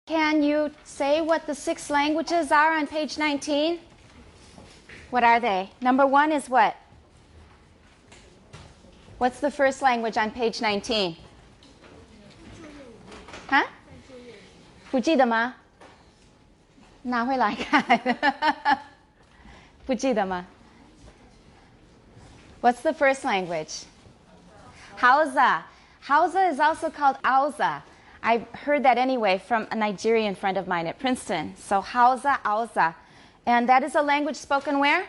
Can you say what the 6 languages are on page 19? What are they? Number 1 is what? What's the first language on page 19? Huh? 不记得吗？拿回来看。不记得吗？ What's the first language? Hausa. Hausa is also called Hausa. I heard that anyway from a Nigerian friend of mine at Princeton. So Hausa, Hausa. And that is a language spoken where?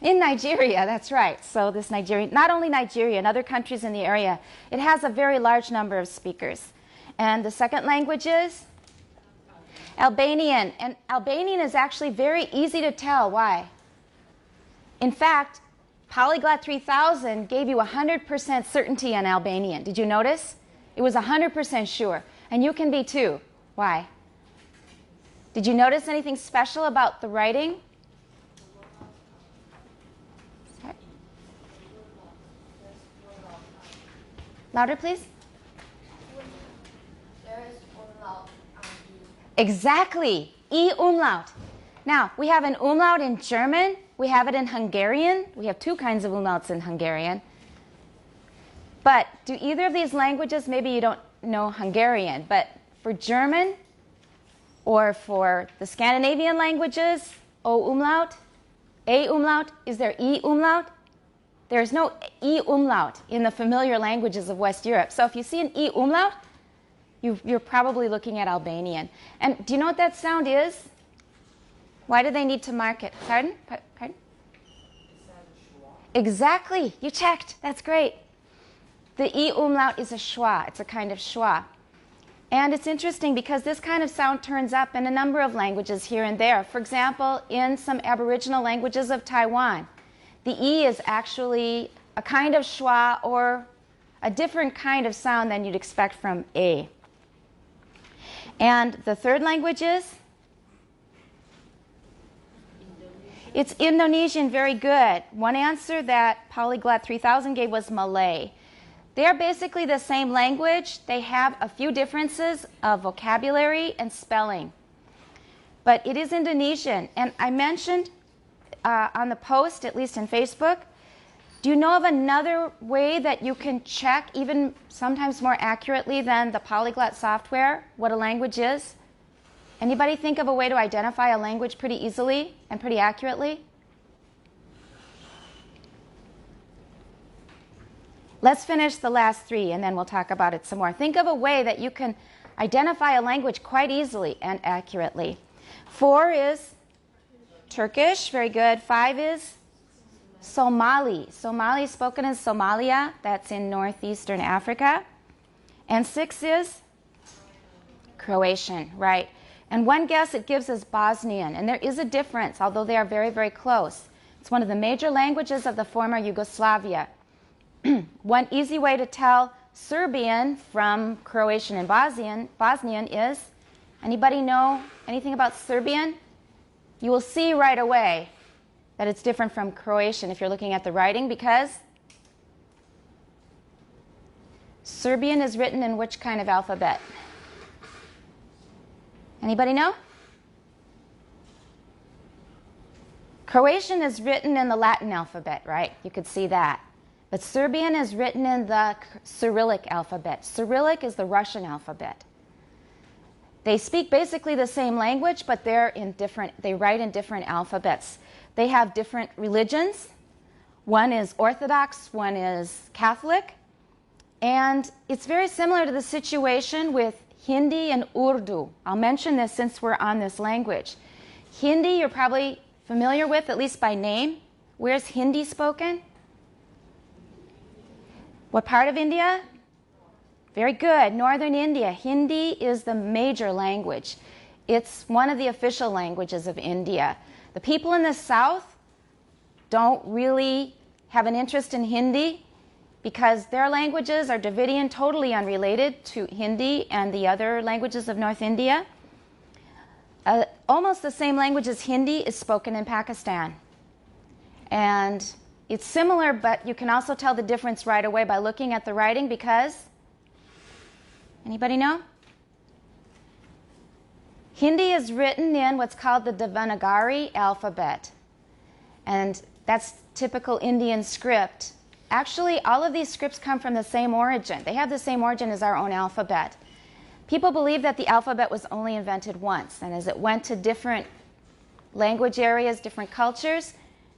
In Nigeria, that's right. So this Nigerian, not only Nigeria, in other countries in the area, it has a very large number of speakers. And the second language is? Albanian. And Albanian is actually very easy to tell. Why? In fact, Polyglot 3000 gave you 100% certainty on Albanian. Did you notice? It was 100% sure. And you can be too. Why? Did you notice anything special about the writing? Sorry. Louder, please. There is umlaut on Exactly. E umlaut. Now, we have an umlaut in German. We have it in Hungarian. We have 2 kinds of umlauts in Hungarian. But do either of these languages, maybe you don't know Hungarian, but for German or for the Scandinavian languages, O umlaut, A umlaut, is there E umlaut? There is no E umlaut in the familiar languages of West Europe. So if you see an E umlaut, you're probably looking at Albanian. And do you know what that sound is? Why do they need to mark it? Pardon? Pardon? Exactly. You checked. That's great. The E umlaut is a schwa. It's a kind of schwa. And it's interesting because this kind of sound turns up in a number of languages here and there. For example, in some Aboriginal languages of Taiwan, the E is actually a kind of schwa or a different kind of sound than you'd expect from A. And the third language is? It's Indonesian. Very good. One answer that Polyglot 3000 gave was Malay. They are basically the same language. They have a few differences of vocabulary and spelling. But it is Indonesian. And I mentioned on the post, at least in Facebook, do you know of another way that you can check, even sometimes more accurately than the Polyglot software, what a language is? Anybody think of a way to identify a language pretty easily and pretty accurately? Let's finish the last 3 and then we'll talk about it some more. Think of a way that you can identify a language quite easily and accurately. 4 is Turkish, very good. 5 is Somali. Somali is spoken in Somalia, that's in northeastern Africa. And 6 is Croatian, right. And one guess it gives us Bosnian, and there is a difference, although they are very, very close. It's one of the major languages of the former Yugoslavia. One easy way to tell Serbian from Croatian and Bosnian is, anybody know anything about Serbian? You will see right away that it's different from Croatian if you're looking at the writing, because Serbian is written in which kind of alphabet? Anybody know? Croatian is written in the Latin alphabet, right? You could see that. But Serbian is written in the Cyrillic alphabet. Cyrillic is the Russian alphabet. They speak basically the same language, but they write in different alphabets. They have different religions. One is Orthodox, one is Catholic. And it's very similar to the situation with Hindi and Urdu. I'll mention this since we're on this language. Hindi you're probably familiar with, at least by name. Where's Hindi spoken? What part of India? Very good. Northern India. Hindi is the major language. It's one of the official languages of India. The people in the south don't really have an interest in Hindi because their languages are Dravidian, totally unrelated to Hindi and the other languages of North India. Almost the same language as Hindi is spoken in Pakistan. And it's similar, but you can also tell the difference right away by looking at the writing because, anybody know? Hindi is written in what's called the Devanagari alphabet. And that's typical Indian script. Actually, all of these scripts come from the same origin. They have the same origin as our own alphabet. People believe that the alphabet was only invented once, and as it went to different language areas, different cultures,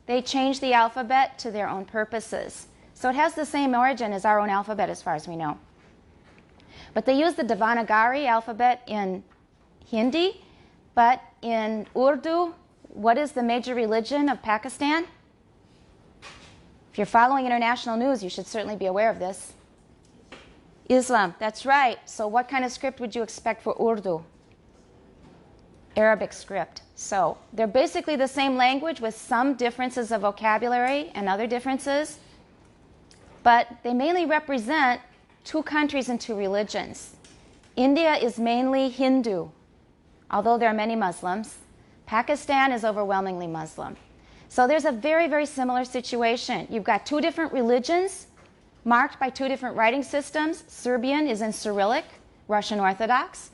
they changed the alphabet to their own purposes. So it has the same origin as our own alphabet as far as we know. But they use the Devanagari alphabet in Hindi, but in Urdu, what is the major religion of Pakistan? If you're following international news, you should certainly be aware of this. Islam, that's right. So what kind of script would you expect for Urdu? Arabic script. So they're basically the same language with some differences of vocabulary and other differences, but they mainly represent two countries and two religions. India is mainly Hindu, although there are many Muslims. Pakistan is overwhelmingly Muslim. So there's a very, very similar situation. You've got two different religions marked by two different writing systems. Serbian is in Cyrillic, Russian Orthodox.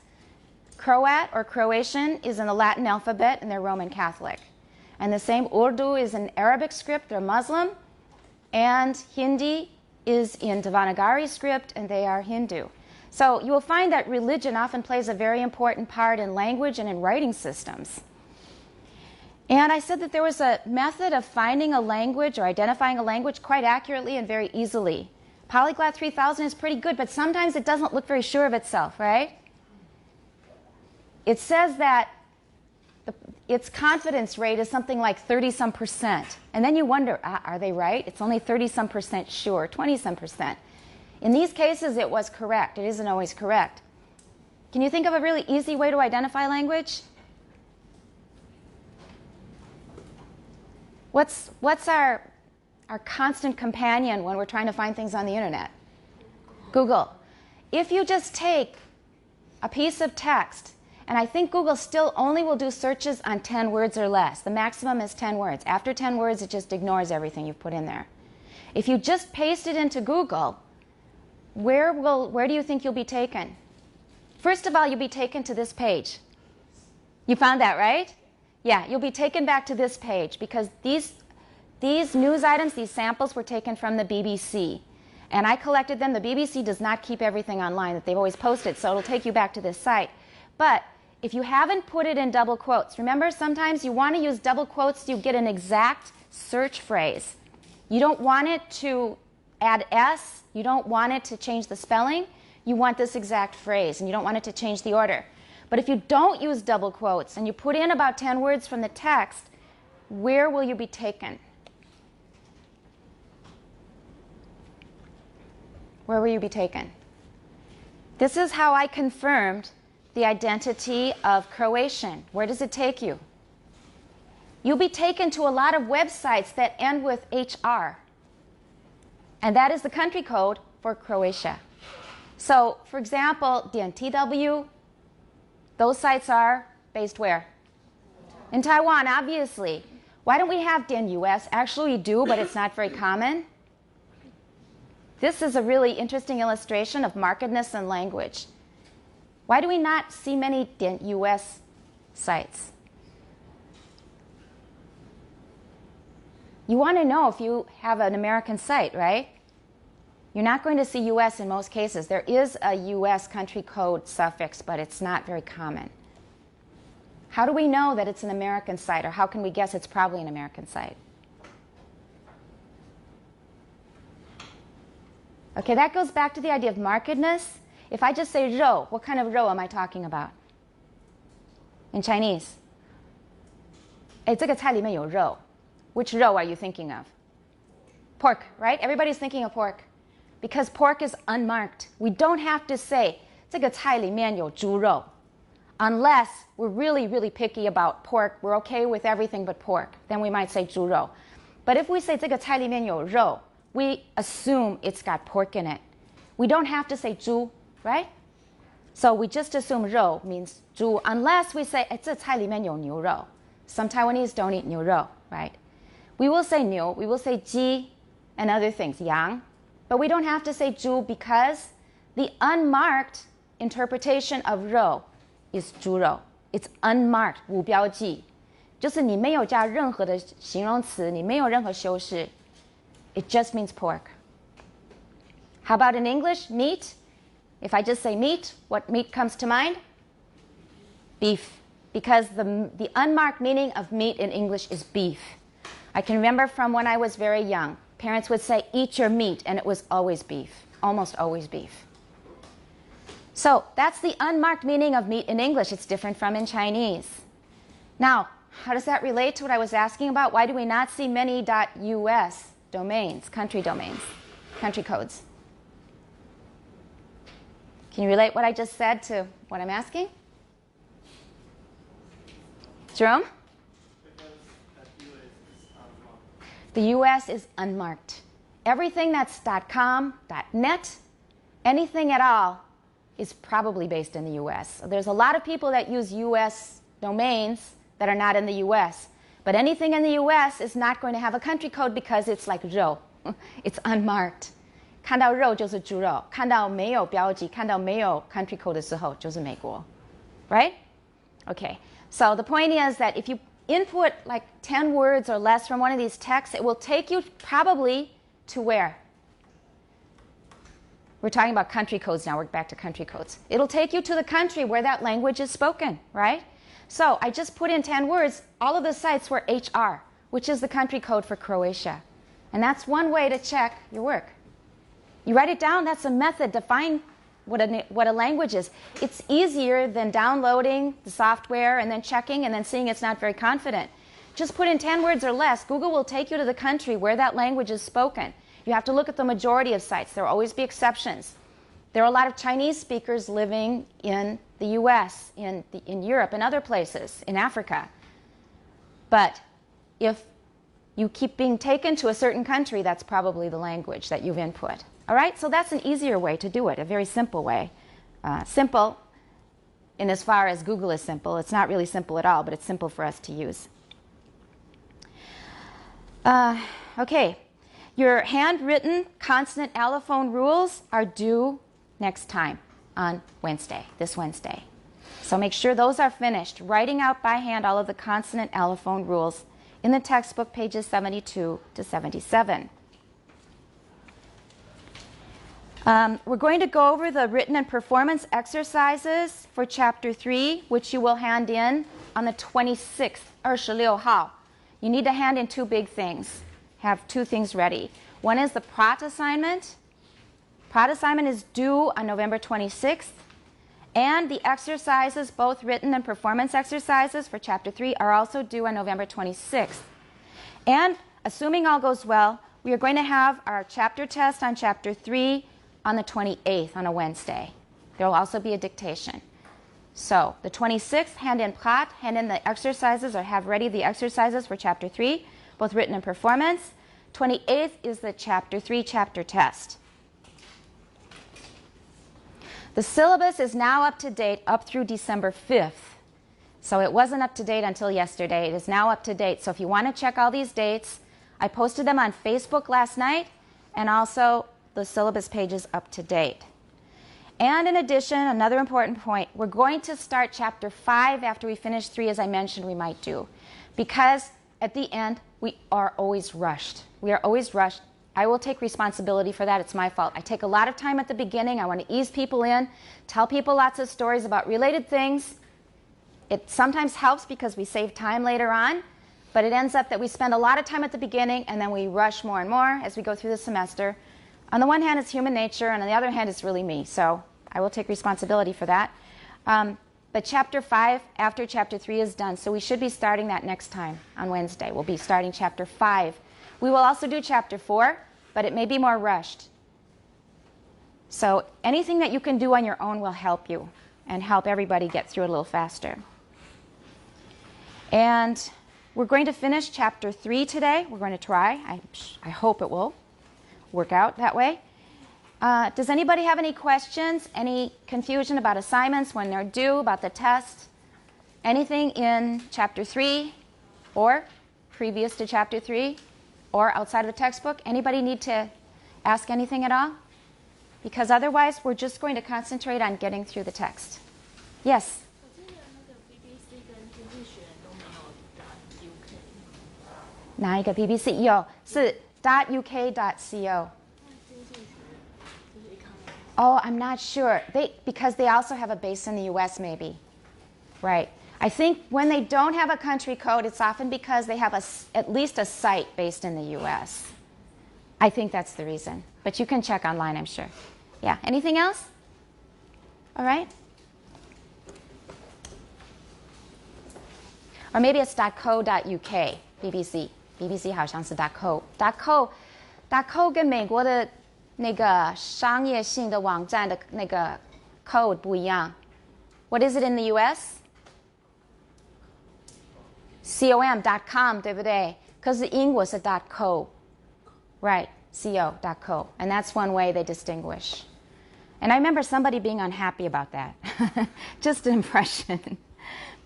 Croat or Croatian is in the Latin alphabet, and they're Roman Catholic. And the same Urdu is in Arabic script, they're Muslim. And Hindi is in Devanagari script, and they are Hindu. So you will find that religion often plays a very important part in language and in writing systems. And I said that there was a method of finding a language or identifying a language quite accurately and very easily. Polyglot 3000 is pretty good, but sometimes it doesn't look very sure of itself, right? It says that its confidence rate is something like 30-some%. And then you wonder, are they right? It's only 30-some% sure, 20-some%. In these cases, it was correct. It isn't always correct. Can you think of a really easy way to identify language? What's our constant companion when we're trying to find things on the internet? Google. If you just take a piece of text, and I think Google still only will do searches on 10 words or less. The maximum is 10 words. After 10 words, it just ignores everything you've put in there. If you just paste it into Google, where do you think you'll be taken? First of all, you'll be taken to this page. You found that, right? Yeah, you'll be taken back to this page because these news items, these samples were taken from the BBC. And I collected them. The BBC does not keep everything online that they've always posted, so it'll take you back to this site. But if you haven't put it in double quotes, remember sometimes you want to use double quotes, you get an exact search phrase. You don't want it to add S, you don't want it to change the spelling, you want this exact phrase, and you don't want it to change the order. But if you don't use double quotes and you put in about 10 words from the text, where will you be taken? Where will you be taken? This is how I confirmed the identity of Croatian. Where does it take you? You'll be taken to a lot of websites that end with HR. And that is the country code for Croatia. So, for example, DNTW, those sites are based where? In Taiwan, obviously. Why don't we have DNUS? Actually, we do, but it's not very common. This is a really interesting illustration of markedness in language. Why do we not see many US sites? You want to know if you have an American site, right? You're not going to see US in most cases. There is a US country code suffix, but it's not very common. How do we know that it's an American site, or how can we guess it's probably an American site? Okay, that goes back to the idea of markedness. If I just say rou, what kind of rou am I talking about? In Chinese. 哎，这个菜里面有肉. Which rou are you thinking of? Pork, right? Everybody's thinking of pork. Because pork is unmarked. We don't have to say 这个菜里面有猪肉. Unless we're really, really picky about pork, we're okay with everything but pork. Then we might say 猪肉. But if we say 这个菜里面有肉, we assume it's got pork in it. We don't have to say 猪, right? So we just assume 肉 means 猪, unless we say 这菜里面有牛肉. Some Taiwanese don't eat 牛肉, right? We will say 牛, we will say 鸡 and other things, 羊. But we don't have to say 猪 because the unmarked interpretation of 肉 is 猪肉. It's unmarked, 无标记，就是你没有加任何的形容词，你没有任何修饰。It just means pork. How about in English, meat? If I just say meat, what meat comes to mind? Beef. Because the unmarked meaning of meat in English is beef. I can remember from when I was very young, parents would say, eat your meat, and it was always beef, almost always beef. So that's the unmarked meaning of meat in English. It's different from in Chinese. Now, how does that relate to what I was asking about? Why do we not see many .us domains, country codes? Can you relate what I just said to what I'm asking? Jerome? The US is unmarked. Everything that's .com, .net, anything at all is probably based in the US. So there's a lot of people that use US domains that are not in the US. But anything in the US is not going to have a country code because it's like 肉. It's unmarked. 看到肉就是猪肉，看到没有标记，看到没有 country code 的时候就是美国。Right? Okay. So the point is that if you input like 10 words or less from one of these texts, it will take you probably to where? We're talking about country codes now. We're back to country codes. It'll take you to the country where that language is spoken, right? So I just put in 10 words. All of the sites were HR, which is the country code for Croatia. And that's one way to check your work. You write it down. That's a method to find what a language is. It's easier than downloading the software and then checking and then seeing it's not very confident. Just put in 10 words or less. Google will take you to the country where that language is spoken. You have to look at the majority of sites. There will always be exceptions. There are a lot of Chinese speakers living in the US, in Europe, and other places, in Africa. But if you keep being taken to a certain country, that's probably the language that you've input. All right, so that's an easier way to do it, a very simple way. Simple in as far as Google is simple. It's not really simple at all, but it's simple for us to use. Okay, your handwritten consonant allophone rules are due next time on Wednesday, this Wednesday. So make sure those are finished. Writing out by hand all of the consonant allophone rules in the textbook, pages 72 to 77. We're going to go over the written and performance exercises for Chapter 3, which you will hand in on the 26th, 26号. You need to hand in two big things. Have two things ready. One is the Pratt assignment. Pratt assignment is due on November 26th. And the exercises, both written and performance exercises for Chapter 3, are also due on November 26th. And assuming all goes well, we are going to have our chapter test on Chapter 3 on the 28th, on a Wednesday. There will also be a dictation. So the 26th, hand in Pratt, hand in the exercises, or have ready the exercises for Chapter 3, both written and performance. 28th is the Chapter 3 chapter test. The syllabus is now up to date up through December 5th. So it wasn't up to date until yesterday. It is now up to date. So if you want to check all these dates, I posted them on Facebook last night, and also the syllabus page is up to date. And in addition, another important point, we're going to start Chapter 5 after we finish 3, as I mentioned we might do. Because at the end, we are always rushed. We are always rushed. I will take responsibility for that. It's my fault. I take a lot of time at the beginning. I want to ease people in, tell people lots of stories about related things. It sometimes helps because we save time later on, but it ends up that we spend a lot of time at the beginning and then we rush more and more as we go through the semester. On the one hand, it's human nature, and on the other hand, it's really me. So I will take responsibility for that. But Chapter 5, after Chapter 3 is done, so we should be starting that next time on Wednesday. We'll be starting Chapter 5. We will also do Chapter 4, but it may be more rushed. So anything that you can do on your own will help you and help everybody get through it a little faster. And we're going to finish Chapter 3 today. We're going to try. I hope it will work out that way. Does anybody have any questions, any confusion about assignments when they're due, about the test? Anything in Chapter 3 or previous to Chapter 3 or outside of the textbook? Anybody need to ask anything at all? Because otherwise, we're just going to concentrate on getting through the text. Yes? 我记得那个 BBC 哪一个 BBC 有是 .uk.co. Oh, I'm not sure. Because they also have a base in the U.S. maybe. Right. I think when they don't have a country code, it's often because they have at least a site based in the U.S. I think that's the reason. But you can check online, I'm sure. Yeah. Anything else? All right. Or maybe it's .co.uk, BBC. BBC 好像是 .co 跟美国的那个商业性的网站的那个 code 不一样。What is it in the US? com.com 对不对？可是英国是 .co, right? co.co, and that's one way they distinguish. And I remember somebody being unhappy about that. Just an impression.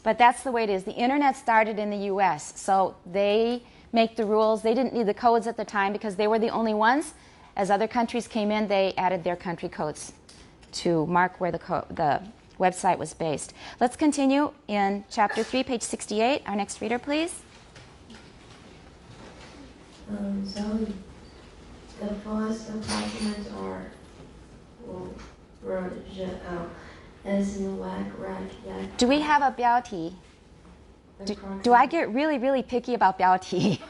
But that's the way it is. The internet started in the US, so they make the rules. They didn't need the codes at the time because they were the only ones. As other countries came in, they added their country codes to mark where the website was based. Let's continue in Chapter 3, page 68. Our next reader, please. So the first approximants are as in whack, rack, yak. Do we have a 标题? Do I get really, really picky about 标题?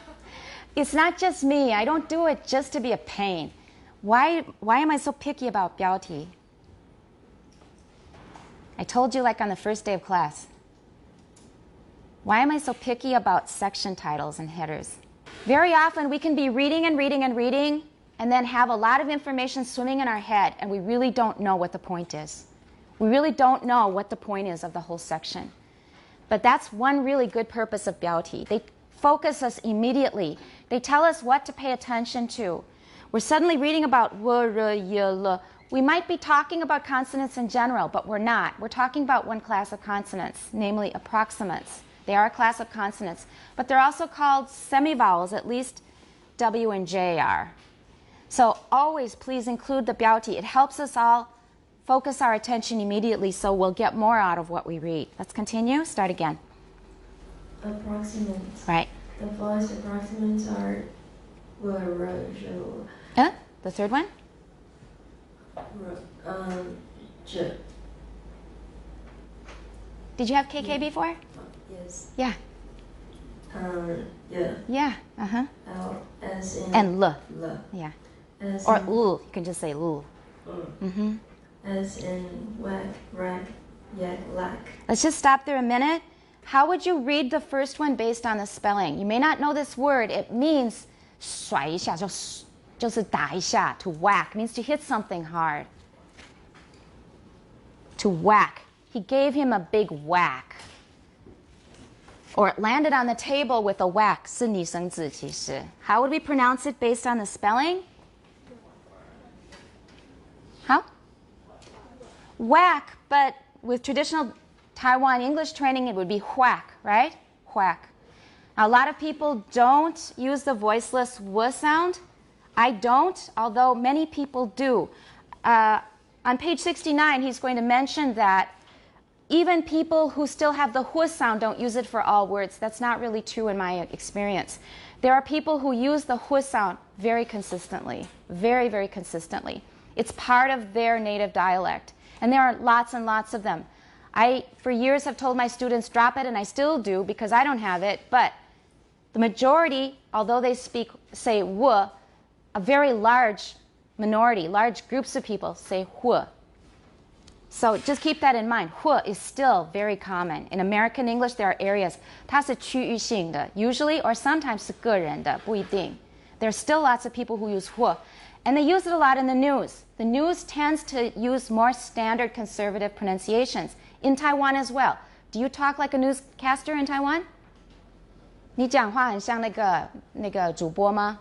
It's not just me. I don't do it just to be a pain. Why am I so picky about 标题? I told you like on the first day of class. Why am I so picky about section titles and headers? Very often we can be reading and reading and reading and then have a lot of information swimming in our head and we really don't know what the point is. We really don't know what the point is of the whole section. But that's one really good purpose of 标题. They focus us immediately. They tell us what to pay attention to. We're suddenly reading about w, r, y, l. We might be talking about consonants in general, but we're not. We're talking about one class of consonants, namely approximants. They are a class of consonants, but they're also called semivowels, at least W and J are. So always please include the 标题. It helps us all focus our attention immediately so we'll get more out of what we read. Let's continue. Start again. Approximants. Right. The first approximants are the third one? J. Did you have KK before? Yes. Yeah. Yeah. Yeah. Uh-huh. L as in And L. L. Yeah. As Or in, L. You can just say L. Mm-hmm. As in whack, rack, yak, lack. Let's just stop there a minute. How would you read the first one based on the spelling? You may not know this word. It means 甩一下就是打一下 to whack. It means to hit something hard. To whack. He gave him a big whack. Or it landed on the table with a whack. 是拟声字其实. How would we pronounce it based on the spelling? How? Whack, but with traditional Taiwan English training, it would be whack, right? Whack. Now, a lot of people don't use the voiceless w sound. I don't, although many people do. On page 69, he's going to mention that even people who still have the hu sound don't use it for all words. That's not really true in my experience. There are people who use the hu sound very consistently, very, very consistently. It's part of their native dialect. And there are lots and lots of them. I, for years, have told my students, drop it, and I still do because I don't have it. But the majority, although they say wu, a very large minority, large groups of people say hu. So just keep that in mind. Hu is still very common. In American English, there are areas, 它是区域性的, usually or sometimes 是个人的, 不一定. There are still lots of people who use hu. And they use it a lot in the news. The news tends to use more standard conservative pronunciations. In Taiwan as well. Do you talk like a newscaster in Taiwan? 你讲话很像那个主播吗?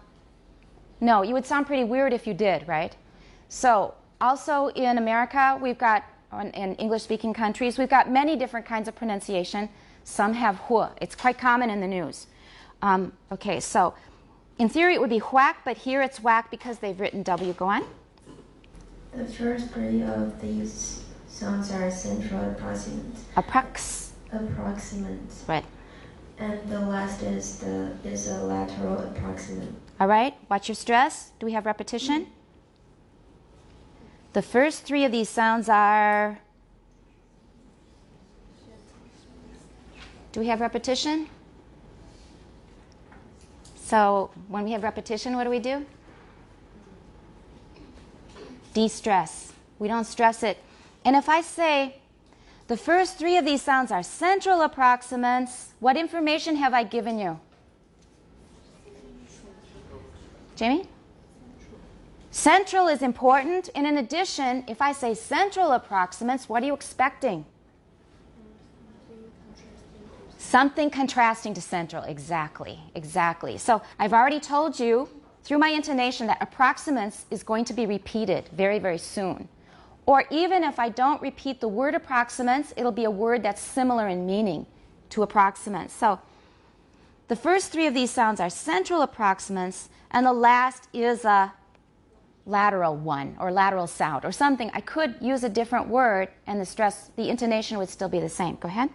No, you would sound pretty weird if you did, right? So, also in America, we've got, in English-speaking countries, we've got many different kinds of pronunciation. Some have hu. It's quite common in the news. Okay, so in theory it would be whack, but here it's whack because they've written W. Go on. The first three of these sounds are central approximants. Approximants. Approximants. Right. And the last is a lateral approximant. All right, watch your stress. Do we have repetition? The first three of these sounds are... Do we have repetition? So when we have repetition, what do? De-stress. We don't stress it. And if I say the first three of these sounds are central approximants, what information have I given you? Jamie? Central is important, and in addition, if I say central approximants, what are you expecting? Something contrasting to central. Exactly. So I've already told you through my intonation that approximants is going to be repeated very, very soon. Or even if I don't repeat the word approximants, it'll be a word that's similar in meaning to approximants. So the first three of these sounds are central approximants, and the last is a lateral one or lateral sound or something. I could use a different word and the intonation would still be the same. Go ahead.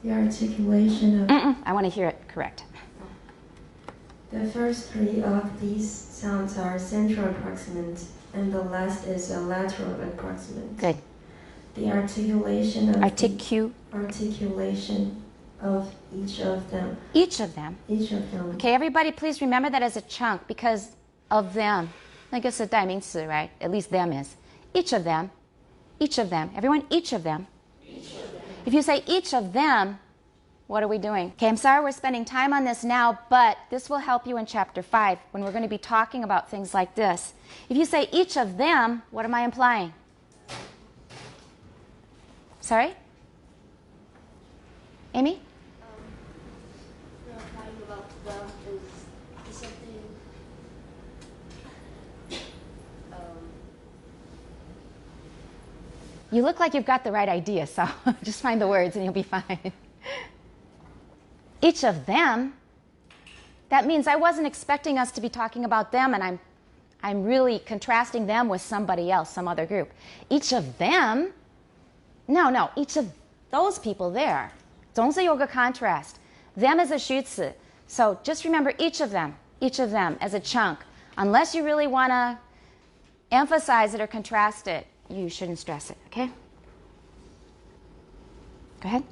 The articulation of... I want to hear it correct. The first three of these sounds are central approximants, and the last is a lateral approximant. Good. The articulation of articulation of each of them. Each of them. Okay, everybody please remember that as a chunk because of them. 那个是代名词, right? At least them is. Each of them. Everyone, each of them. If you say each of them, what are we doing? Okay, I'm sorry we're spending time on this now, but this will help you in Chapter 5 when we're going to be talking about things like this. If you say each of them, what am I implying? Sorry? Amy? We're implying about the is something You look like you've got the right idea, so just find the words and you'll be fine. Each of them, that means I wasn't expecting us to be talking about them, and I'm really contrasting them with somebody else, some other group. Each of them, no, each of those people there. 总是有个 contrast. Them is a 虚词. So just remember each of them as a chunk. Unless you really want to emphasize it or contrast it, you shouldn't stress it, okay? Go ahead.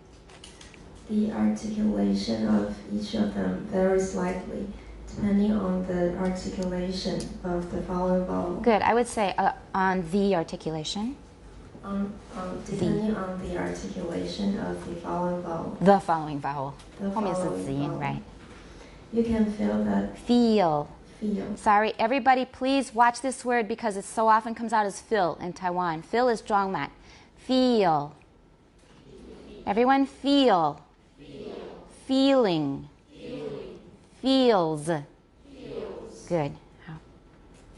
The articulation of each of them varies slightly depending on the articulation of the following vowel. Good. I would say on the articulation. Depending on the articulation of the following vowel. The following vowel. The 后面是 following 子音, vowel. right? You can feel that. Feel. Feel. Sorry, everybody, please watch this word because it so often comes out as feel in Taiwan. Feel is 装满. Feel. Everyone, feel. Feeling. Feels. Good.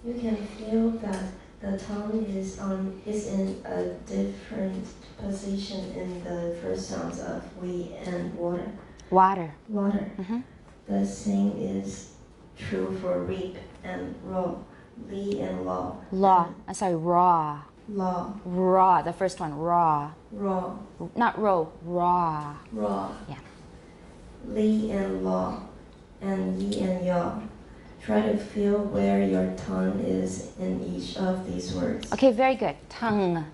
You can feel that the tongue is in a different position in the first sounds of we and water. Water. Mm-hmm. The same is true for reap and raw, li and law. Law. Raw. Law. Raw. The first one, raw. Raw. Not row, raw. Raw. Yeah. Li and law, and yi and yaw. Try to feel where your tongue is in each of these words. Okay, very good. Tongue.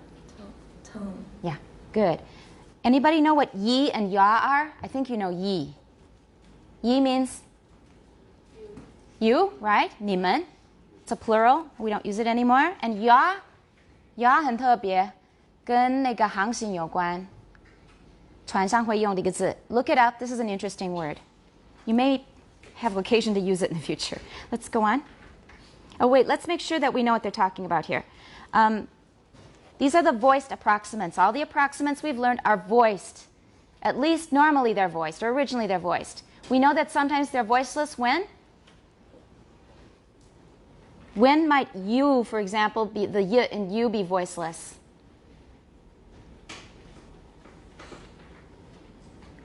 Tongue. Yeah, good. Anybody know what yi and ya are? I think you know yi. Yi means you, right? 你们. It's a plural. We don't use it anymore. And ya 很特别，跟那个航行有关。船上会用的一个字. Look it up. This is an interesting word. You may have occasion to use it in the future. Let's go on. Oh, wait. Let's make sure that we know what they're talking about here. These are the voiced approximants. All the approximants we've learned are voiced. At least normally they're voiced, or originally they're voiced. We know that sometimes they're voiceless when? When might you, for example, be the y in you be voiceless?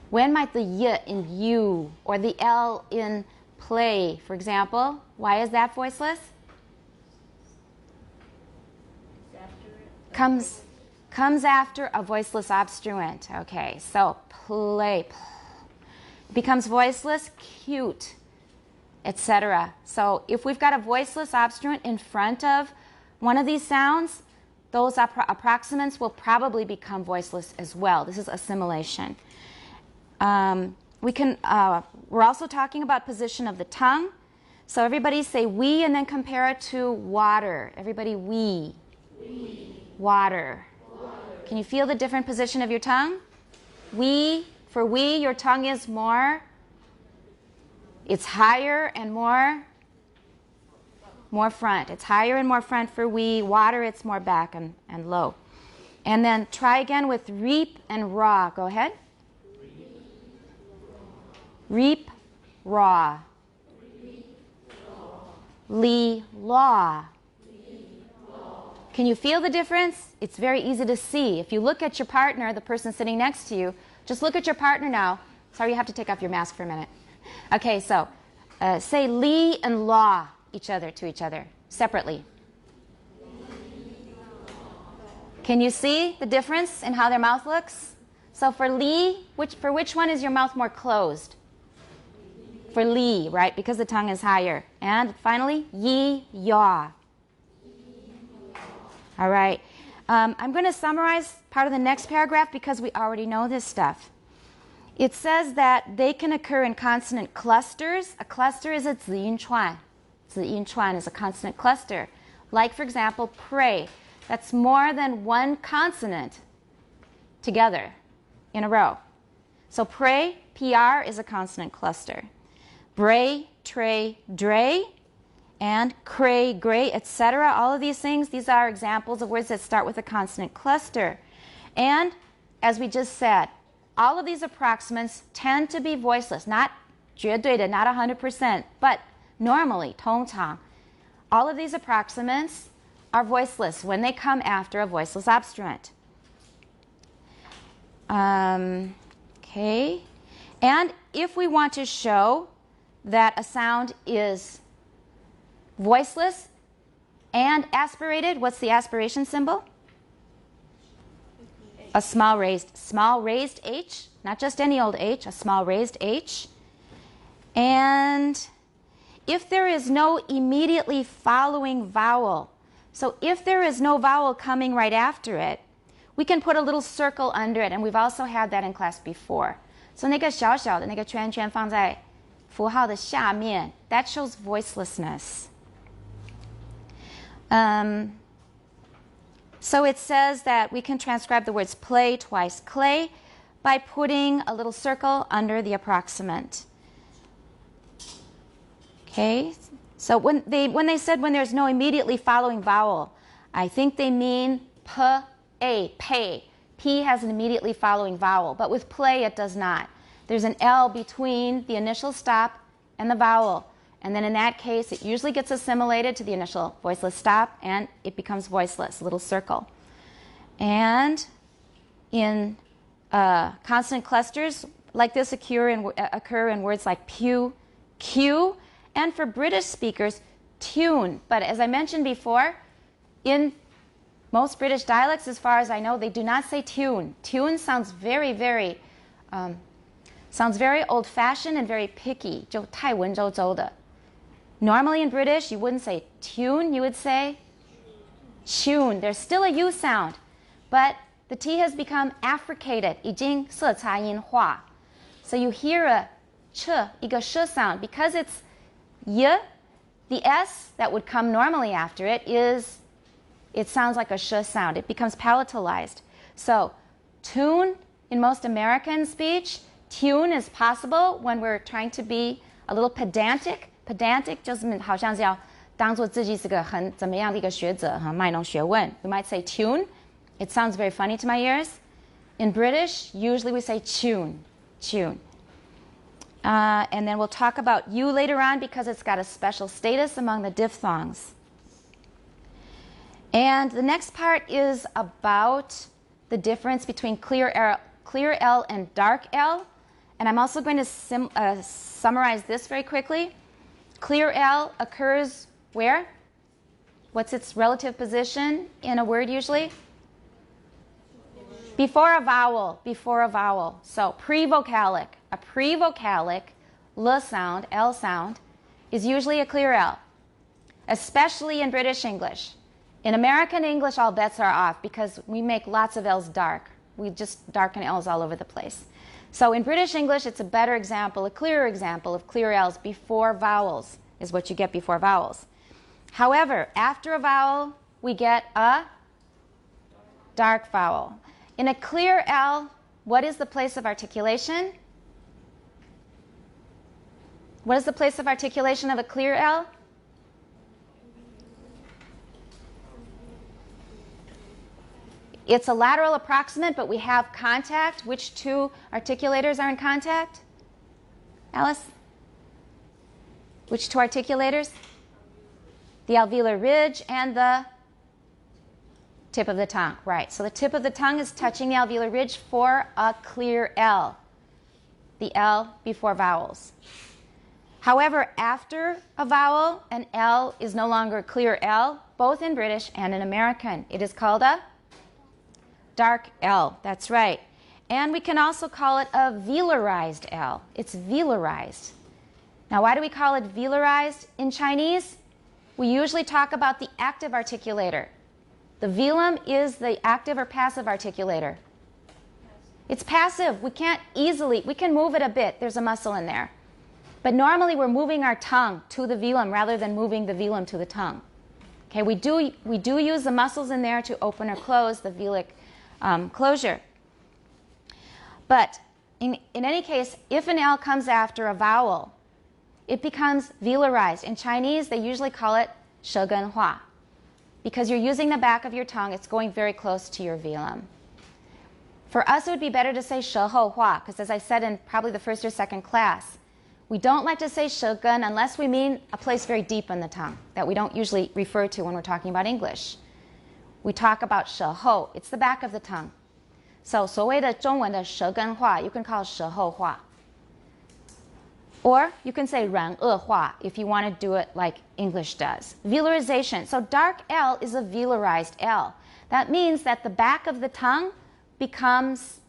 When might the y in you or the l in play, for example, why is that voiceless? Comes after a voiceless obstruent. Okay, so play. becomes voiceless, cute, etc. So if we've got a voiceless obstruent in front of one of these sounds, those approximants will probably become voiceless as well. This is assimilation. We're also talking about position of the tongue. So everybody say we and then compare it to water. Everybody, we. Water. Can you feel the different position of your tongue? For we, your tongue is more, it's higher and more front. It's higher and more front for we. Water, it's more back and low. And then try again with reap and raw. Go ahead. Reap, raw. Li, law. Can you feel the difference? It's very easy to see. If you look at your partner, the person sitting next to you, just look at your partner now. Sorry, you have to take off your mask for a minute. Okay, so say li and law to each other separately. Can you see the difference in how their mouth looks? So for li, for which one is your mouth more closed? For li, right? Because the tongue is higher. And finally, yi, yaw. All right. I'm going to summarize part of the next paragraph because we already know this stuff. It says that they can occur in consonant clusters. A cluster is a ziyin chuan. Ziyin chuan is a consonant cluster. Like, for example, pray. That's more than one consonant together in a row. So pray, PR, is a consonant cluster. Bray, tray, dray, and cray, gray, etc. All of these things, these are examples of words that start with a consonant cluster. And as we just said, all of these approximants tend to be voiceless, not 绝对的, not 100%, but normally, 通常, all of these approximants are voiceless when they come after a voiceless obstruent. Okay. And if we want to show that a sound is voiceless and aspirated, what's the aspiration symbol? A small raised H, not just any old H, a small raised H. And if there is no immediately following vowel, so if there is no vowel coming right after it, we can put a little circle under it, and we've also had that in class before. So 那个小小的那个圈圈放在符号的下面, that shows voicelessness. So it says that we can transcribe the words play twice clay by putting a little circle under the approximant. Okay, so when they said when there's no immediately following vowel, I think they mean p, a, pay. P has an immediately following vowel, but with play it does not. There's an L between the initial stop and the vowel. And then in that case, it usually gets assimilated to the initial voiceless stop, and it becomes voiceless, a little circle. And in consonant clusters like this occur in words like pew, cue, and for British speakers, tune. But as I mentioned before, in most British dialects, as far as I know, they do not say tune. Tune sounds very, very old-fashioned and very picky. 就太文绉绉的. Normally in British, you wouldn't say tune, you would say tune. There's still a U sound, but the T has become affricated, 已经色彩音化. So you hear a ch, 一个 sh sound. Because it's y, the S that would come normally after it sounds like a sh sound. It becomes palatalized. So tune, in most American speech, tune is possible when we're trying to be a little pedantic. Pedantic 就是好像是要当作自己是个很怎么样的一个学者哈，卖弄学问. We might say tune. It sounds very funny to my ears. In British, usually we say tune, tune. And then we'll talk about U later on because it's got a special status among the diphthongs. And the next part is about the difference between clear L and dark L. And I'm also going to summarize this very quickly. Clear L occurs where? What's its relative position in a word usually? Before a vowel, before a vowel. So pre-vocalic. a pre-vocalic L sound, L sound, is usually a clear L, especially in British English. In American English, all bets are off because we make lots of L's dark. We just darken L's all over the place. So in British English, it's a better example, a clearer example of clear L's before vowels is what you get before vowels. However, after a vowel, we get a dark vowel. In a clear L, what is the place of articulation? What is the place of articulation of a clear L? It's a lateral approximant, but we have contact. Which two articulators are in contact? Alice? Which two articulators? The alveolar ridge and the tip of the tongue. Right, so the tip of the tongue is touching the alveolar ridge for a clear L. The L before vowels. However, after a vowel, an L is no longer a clear L, both in British and in American. It is called a dark L. That's right. And we can also call it a velarized L. It's velarized. Now, why do we call it velarized in Chinese? We usually talk about the active articulator. The velum is the active or passive articulator. It's passive. We can't easily, we can move it a bit. There's a muscle in there. But normally we're moving our tongue to the velum rather than moving the velum to the tongue. Okay, we do use the muscles in there to open or close the velic closure. But in any case, if an L comes after a vowel, it becomes velarized. In Chinese, they usually call it 舌根化. Because you're using the back of your tongue, it's going very close to your velum. For us, it would be better to say 舌后化, because as I said in probably the first or second class, we don't like to say 舌根unless we mean a place very deep in the tongue that we don't usually refer to when we're talking about English. We talk about 舌后. It's the back of the tongue. So 所谓的中文的舌根化, you can call it 舌后化. Or you can say 软腭化 if you want to do it like English does. Velarization. So dark L is a velarized L. That means that the back of the tongue becomes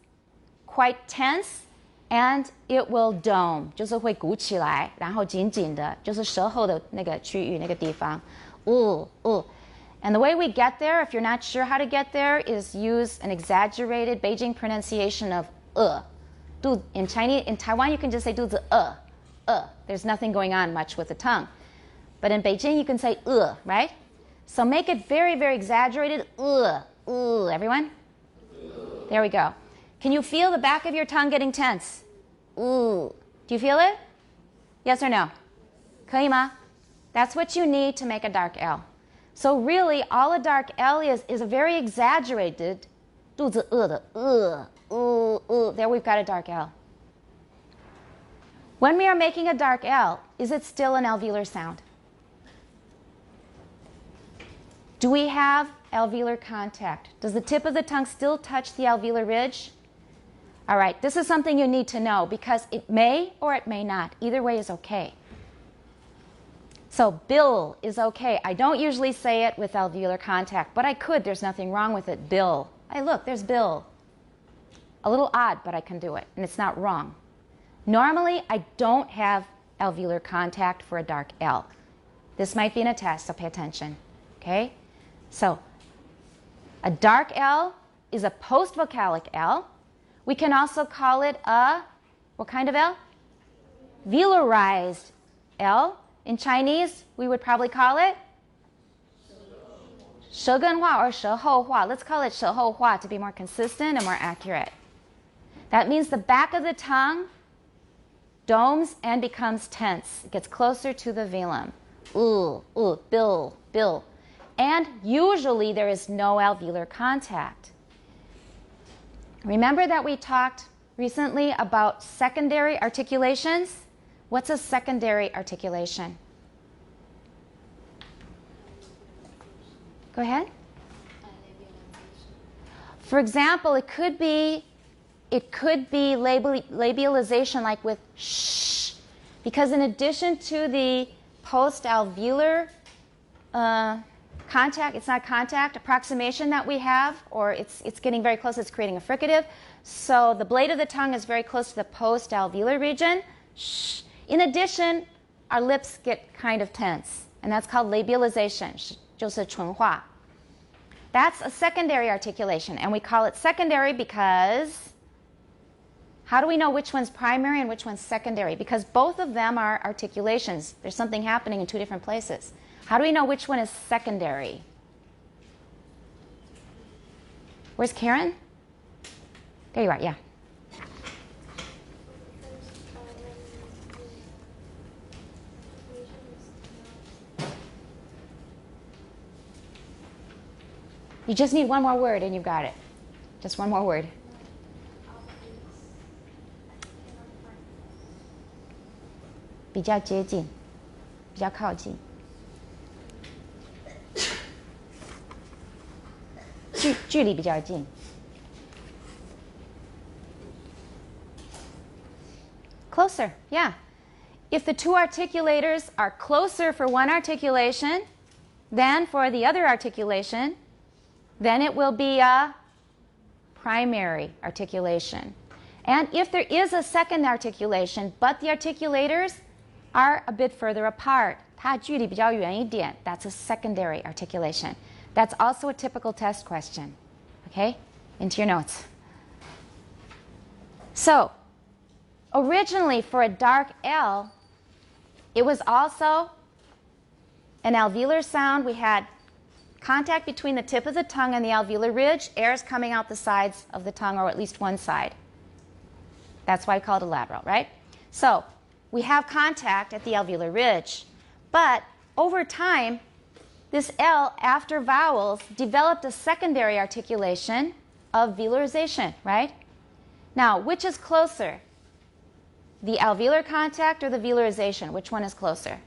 quite tense and it will dome. 就是会鼓起来，然后紧紧的，就是舌后的那个区域，那个地方。And the way we get there, if you're not sure how to get there, is use an exaggerated Beijing pronunciation of In Chinese, in Taiwan, you can just say 肚子饿. There's nothing going on much with the tongue. But in Beijing, you can say right? So make it very, very exaggerated. Everyone? There we go. Can you feel the back of your tongue getting tense? Do you feel it? Yes or no? 可以吗? That's what you need to make a dark L. So really, all a dark L is a very exaggerated 肚子饿的 There we've got a dark L. When we are making a dark L, is it still an alveolar sound? Do we have alveolar contact? Does the tip of the tongue still touch the alveolar ridge? All right, this is something you need to know because it may or it may not. Either way is okay. So bill is okay. I don't usually say it with alveolar contact, but I could. There's nothing wrong with it. Bill. Hey, look, there's bill. A little odd, but I can do it, and it's not wrong. Normally, I don't have alveolar contact for a dark L. This might be in a test, so pay attention. Okay? So a dark L is a post-vocalic L. We can also call it a, what kind of L? Velarized L. In Chinese, we would probably call it 舌根化 or 舌后化. Let's call it 舌后化to be more consistent and more accurate. That means the back of the tongue domes and becomes tense. It gets closer to the velum. Bill. And usually there is no alveolar contact. Remember that we talked recently about secondary articulations? What's a secondary articulation? Go ahead. For example, it could be labialization like with sh, because in addition to the post-alveolar contact, it's not contact, approximation that we have, or it's getting very close, it's creating a fricative. So the blade of the tongue is very close to the post-alveolar region. Shh. In addition, our lips get kind of tense, and that's called labialization, 就是唇化. That's a secondary articulation, and we call it secondary because how do we know which one's primary and which one's secondary? Because both of them are articulations. There's something happening in two different places. How do we know which one is secondary? Where's Karen? There you are, yeah. You just need one more word and you've got it. Just one more word. 比较接近，比较靠近，距离比较近。Closer, yeah. If the two articulators are closer for one articulation than for the other articulation, then it will be a primary articulation. And if there is a second articulation, but the articulators are a bit further apart, 它距离比较远一点, that's a secondary articulation. That's also a typical test question. Okay? Into your notes. So, originally for a dark L, it was also an alveolar sound. We had contact between the tip of the tongue and the alveolar ridge. Air is coming out the sides of the tongue, or at least one side. That's why I call it a lateral, right? So we have contact at the alveolar ridge. But over time, this L, after vowels, developed a secondary articulation of velarization, right? Now, which is closer? The alveolar contact or the velarization? Which one is closer?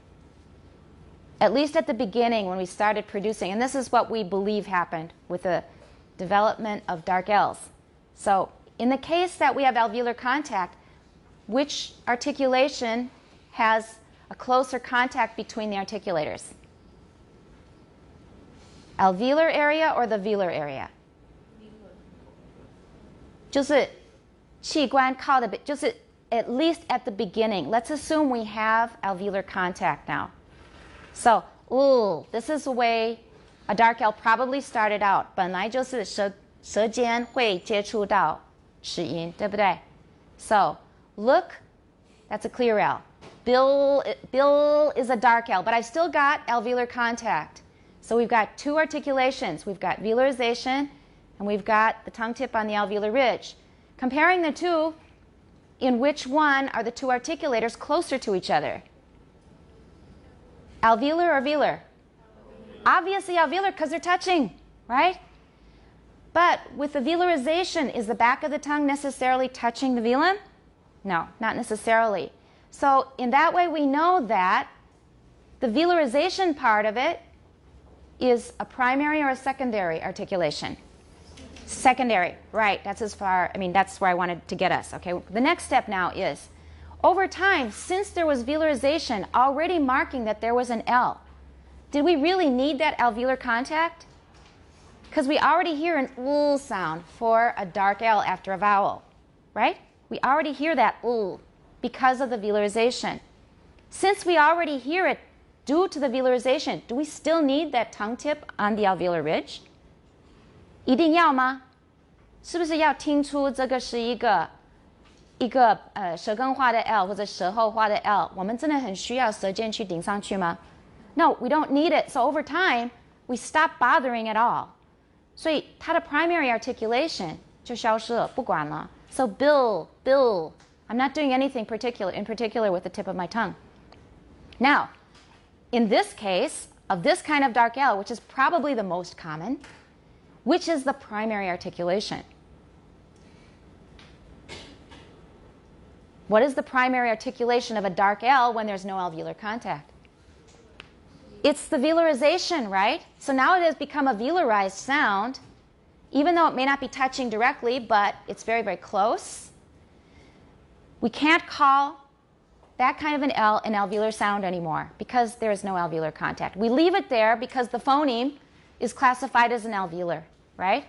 At least at the beginning when we started producing, and this is what we believe happened with the development of dark L's. So in the case that we have alveolar contact, which articulation has a closer contact between the articulators? Alveolar area or the velar area? 就是器官靠的，就是 at least at the beginning. Let's assume we have alveolar contact now. So, this is the way a dark L probably started out. 本来就是舌尖会接触到齿龈，对不对? So, look, that's a clear L. Bill is a dark L, but I've still got alveolar contact. So we've got two articulations. We've got velarization, and we've got the tongue tip on the alveolar ridge. Comparing the two, in which one are the two articulators closer to each other? Alveolar or velar? Obviously alveolar because they're touching, right? But with the velarization, is the back of the tongue necessarily touching the velum? No, not necessarily. So in that way, we know that the velarization part of it is a primary or a secondary articulation? Secondary, right. That's as far, that's where I wanted to get us, okay? The next step now is, over time, since there was velarization already marking that there was an L, did we really need that alveolar contact? Because we already hear an L sound for a dark L after a vowel, right? We already hear that L because of the velarization. Since we already hear it due to the velarization, do we still need that tongue tip on the alveolar ridge? 一定要吗？是不是要听出这个是一个舌根化的 L 或者舌后化的 L？ 我们真的很需要舌尖去顶上去吗？ No, we don't need it. So over time, we stop bothering at all. 所以它的 primary articulation 就消失了，不管了。So bill, I'm not doing anything in particular with the tip of my tongue. Now, in this case, of this kind of dark L, which is probably the most common, which is the primary articulation? What is the primary articulation of a dark L when there's no alveolar contact? It's the velarization, right? So now it has become a velarized sound, even though it may not be touching directly, but it's very, very close. We can't call that kind of an L an alveolar sound anymore because there is no alveolar contact. We leave it there because the phoneme is classified as an alveolar, right?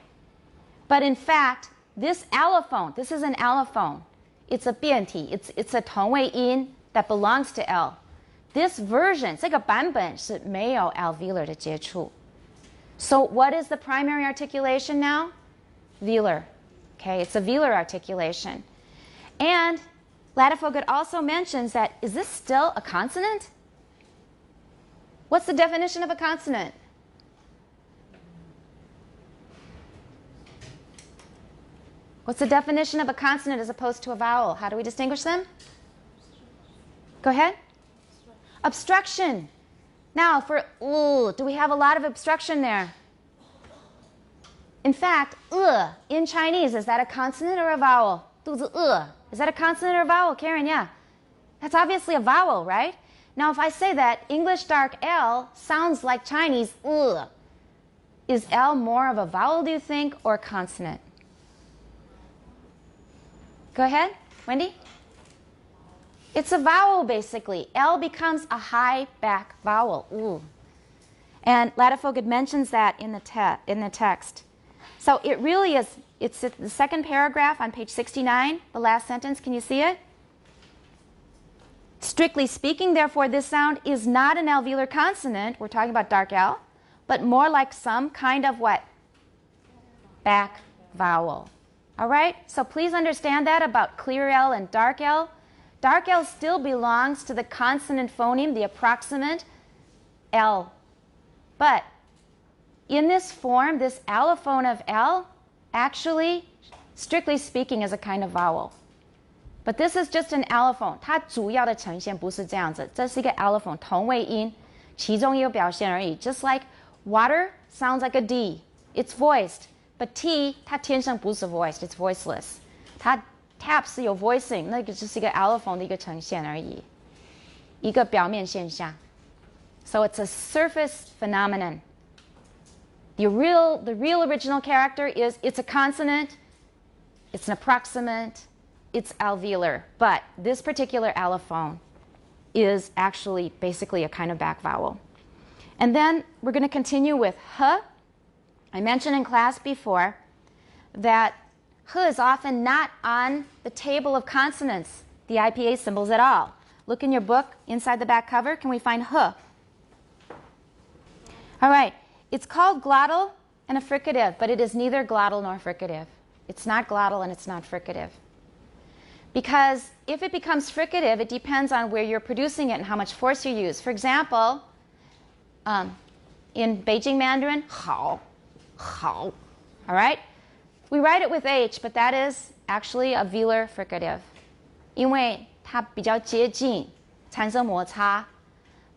But in fact, this allophone, this is an allophone. It's a 变体, it's a 同位音 that belongs to L. This version, 这个版本是没有 alveolar 的接触. So what is the primary articulation now? Velar. Okay, it's a velar articulation. And Ladefoged also mentions that, is this still a consonant? What's the definition of a consonant? What's the definition of a consonant as opposed to a vowel? How do we distinguish them? Go ahead. Obstruction. Now for do we have a lot of obstruction there? In fact, in Chinese, is that a consonant or a vowel? 肚子饿. Is that a consonant or a vowel, Karen? Yeah. That's obviously a vowel, right? Now if I say that English dark L sounds like Chinese is L more of a vowel, do you think, or a consonant? Go ahead, Wendy. It's a vowel, basically. L becomes a high back vowel. And Ladefoged mentions that in the text. So it really is, it's the second paragraph on page 69, the last sentence. Can you see it? Strictly speaking, therefore, this sound is not an alveolar consonant. We're talking about dark L, but more like some kind of what? Back vowel. All right? So please understand that about clear L and dark L. Dark L still belongs to the consonant phoneme, the approximant L. But in this form, this allophone of L, actually, strictly speaking, is a kind of vowel. But this is just an allophone. 它主要的呈现不是这样子，这是一个 allophone 同位音，其中一个表现而已。Just like water sounds like a D, it's voiced, but T 它天生不是 voiced, it's voiceless. 它 tap 是有 voicing， 那个就是一个 allophone 的一个呈现而已，一个表面现象。So it's a surface phenomenon. The real original character is it's a consonant, it's an approximant, it's alveolar. But this particular allophone is actually basically a kind of back vowel. And then we're going to continue with h. I mentioned in class before that h is often not on the table of consonants, the IPA symbols at all. Look in your book, inside the back cover, can we find h? All right, it's called glottal and a fricative, but it is neither glottal nor fricative. It's not glottal and it's not fricative. Because if it becomes fricative, it depends on where you're producing it and how much force you use. For example, in Beijing Mandarin, 好, 好, all right? We write it with H, but that is actually a velar fricative. 因为它比较接近，产生摩擦.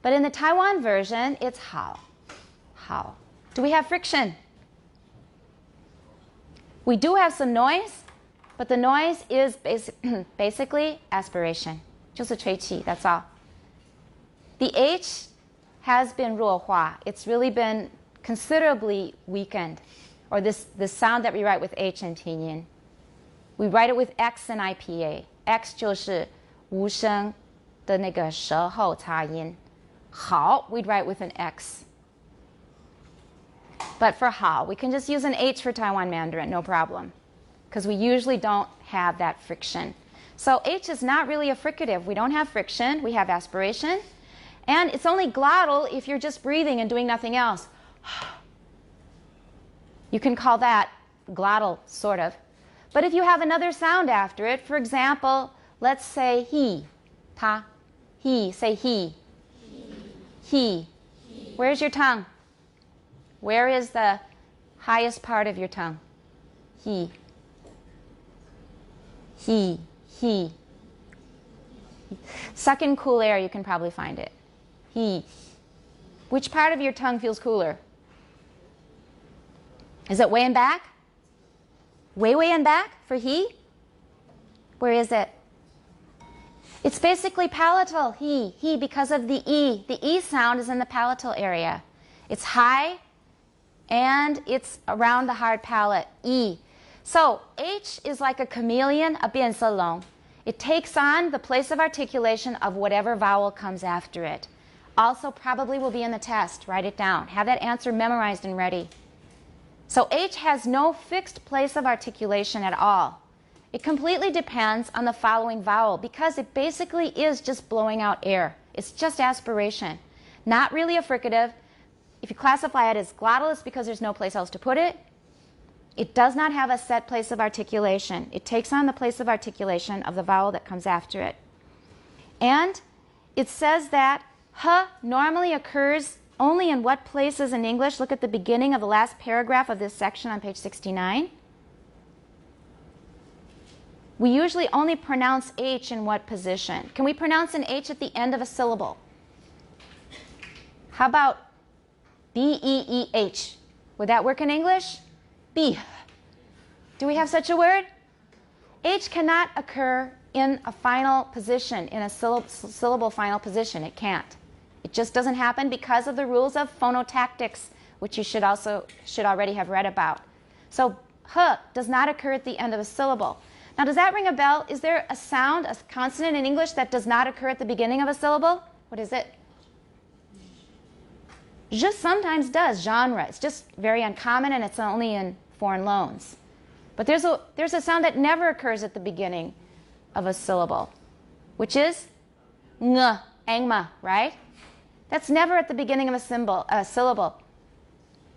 But in the Taiwan version, it's 好, 好. Do we have friction? We do have some noise, but the noise is basically aspiration. 就是吹气, that's all. The H has been 弱化. It's really been considerably weakened. Or this sound that we write with H in Pinyin. We write it with X in IPA. X 就是无声的那个舌后擦音. 好, we'd write with an X. But for 好, we can just use an H for Taiwan Mandarin, no problem. Because we usually don't have that friction. So H is not really a fricative. We don't have friction, we have aspiration. And it's only glottal if you're just breathing and doing nothing else. You can call that glottal, sort of. But if you have another sound after it, for example, let's say he, ta, he, say he. He. Where's your tongue? Where is the highest part of your tongue? He. He. He. Suck in cool air, you can probably find it. He. Which part of your tongue feels cooler? Is it way in back? Way in back for he? Where is it? It's basically palatal, he, because of the E. The E sound is in the palatal area. It's high and it's around the hard palate, E. So H is like a chameleon, a 变色龙. It takes on the place of articulation of whatever vowel comes after it. Also probably will be in the test. Write it down. Have that answer memorized and ready. So H has no fixed place of articulation at all. It completely depends on the following vowel because it basically is just blowing out air. It's just aspiration. Not really a fricative. If you classify it as glottalized because there's no place else to put it, it does not have a set place of articulation. It takes on the place of articulation of the vowel that comes after it. And it says that H normally occurs only in what places in English? Look at the beginning of the last paragraph of this section on page 69. We usually only pronounce H in what position? Can we pronounce an H at the end of a syllable? How about B-E-E-H? Would that work in English? B. Do we have such a word? H cannot occur in a final position, in a syllable final position. It can't. It just doesn't happen because of the rules of phonotactics, which you should already have read about. So H does not occur at the end of a syllable. Now, does that ring a bell? Is there a sound, a consonant in English that does not occur at the beginning of a syllable? What is it? Zh sometimes does, genre. It's just very uncommon and it's only in foreign loans. But there's a sound that never occurs at the beginning of a syllable, which is ng, angma, right? That's never at the beginning of a syllable.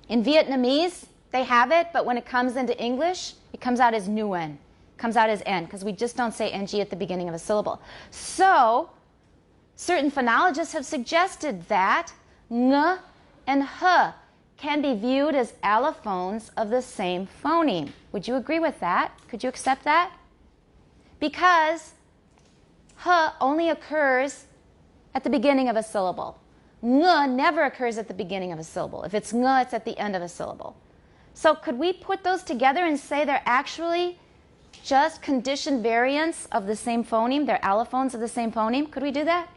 In Vietnamese, they have it, but when it comes into English, it comes out as nguyen, comes out as n, because we just don't say ng at the beginning of a syllable. So, certain phonologists have suggested that ng and h can be viewed as allophones of the same phoneme. Would you agree with that? Could you accept that? Because h only occurs at the beginning of a syllable. Ng never occurs at the beginning of a syllable. If it's ng, it's at the end of a syllable. So could we put those together and say they're actually just conditioned variants of the same phoneme? They're allophones of the same phoneme? Could we do that?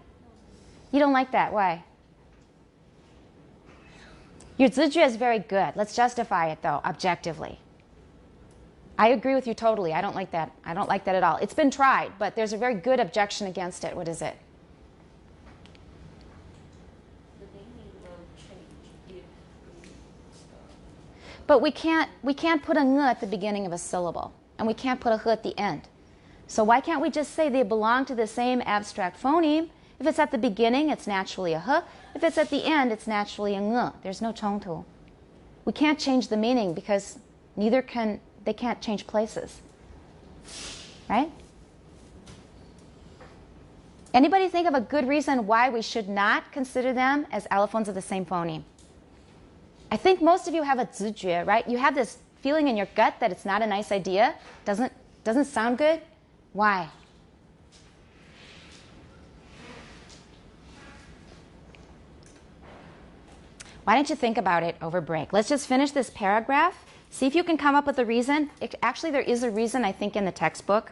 You don't like that. Why? Your zizhue is very good. Let's justify it, though, objectively. I agree with you totally. I don't like that. I don't like that at all. It's been tried, but there's a very good objection against it. What is it? The meaning will change if But we can't put a ng at the beginning of a syllable, and we can't put a h at the end. So why can't we just say they belong to the same abstract phoneme? If it's at the beginning, it's naturally a h. If it's at the end, it's naturally a ng. There's no chongtu. We can't change the meaning because they can't change places. Right? Anybody think of a good reason why we should not consider them as allophones of the same phoneme? I think most of you have a zizhue, right? You have this feeling in your gut that it's not a nice idea. Doesn't sound good. Why? Why don't you think about it over break? Let's just finish this paragraph. See if you can come up with a reason. Actually, there is a reason, I think, in the textbook.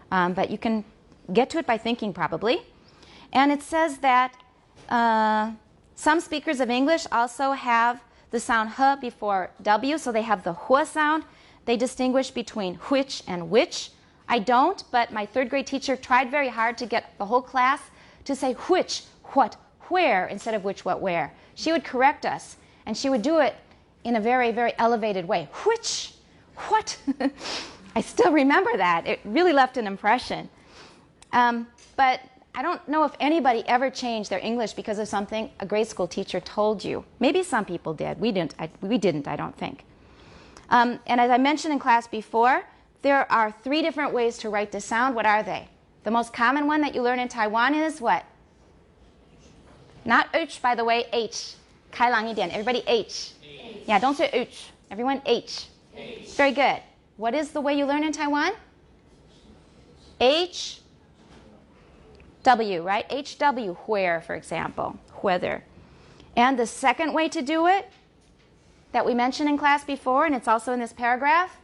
But you can get to it by thinking, probably. And it says that some speakers of English also have the sound h before w, so they have the hua sound. They distinguish between which and which. I don't, but my third grade teacher tried very hard to get the whole class to say which, what, where, instead of which, what, where. She would correct us, and she would do it in a very, very elevated way. Which, what? I still remember that. It really left an impression. But I don't know if anybody ever changed their English because of something a grade school teacher told you. Maybe some people did. We didn't, I don't think. And as I mentioned in class before, there are 3 different ways to write the sound. What are they? The most common one that you learn in Taiwan is what? Not H, by the way, H. 开朗一点. Everybody H. Yeah, don't say H. Everyone H. Very good. What is the way you learn in Taiwan? H, W, right? HW, where, for example, whether. And the second way to do it that we mentioned in class before, and it's also in this paragraph,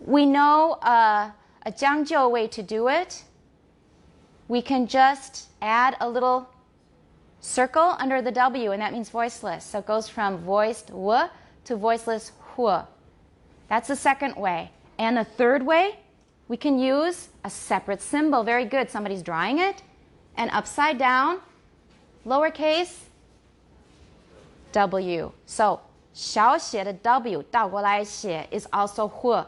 we know a Jiangjiu way to do it. We can just add a little circle under the W, and that means voiceless. So it goes from voiced w to voiceless hu. That's the second way. And the third way, we can use a separate symbol. Very good. Somebody's drawing it, And upside down, lowercase w. So 小写的 w 倒过来写 is also hu.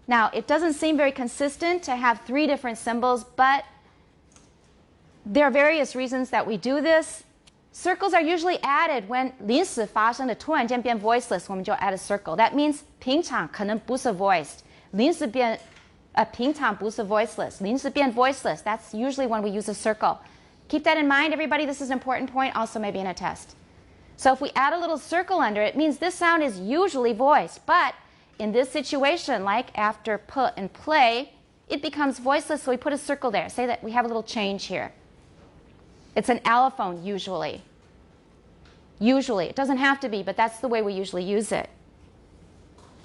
Now, it doesn't seem very consistent to have 3 different symbols, but there are various reasons that we do this. Circles are usually added when 临时发生的突然间变 voiceless, 我们就 add a circle. That means 平常可能不是 voiced. 临时变平常不是 voiceless. 临时变 voiceless. That's usually when we use a circle. Keep that in mind, everybody. This is an important point, also maybe in a test. So if we add a little circle under it, it means this sound is usually voiced. But in this situation, like after put and play, it becomes voiceless, so we put a circle there. Say that we have a little change here. It's an allophone, usually. Usually. It doesn't have to be, but that's the way we usually use it.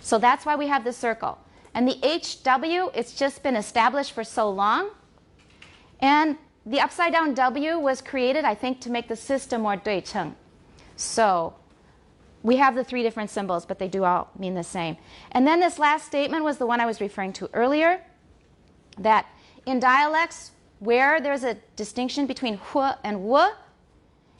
So that's why we have the circle. And the HW, it's just been established for so long. And the upside down W was created, I think, to make the system more 对称. So we have the 3 different symbols, but they do all mean the same. And then this last statement was the one I was referring to earlier, that in dialects where there's a distinction between hu and wu,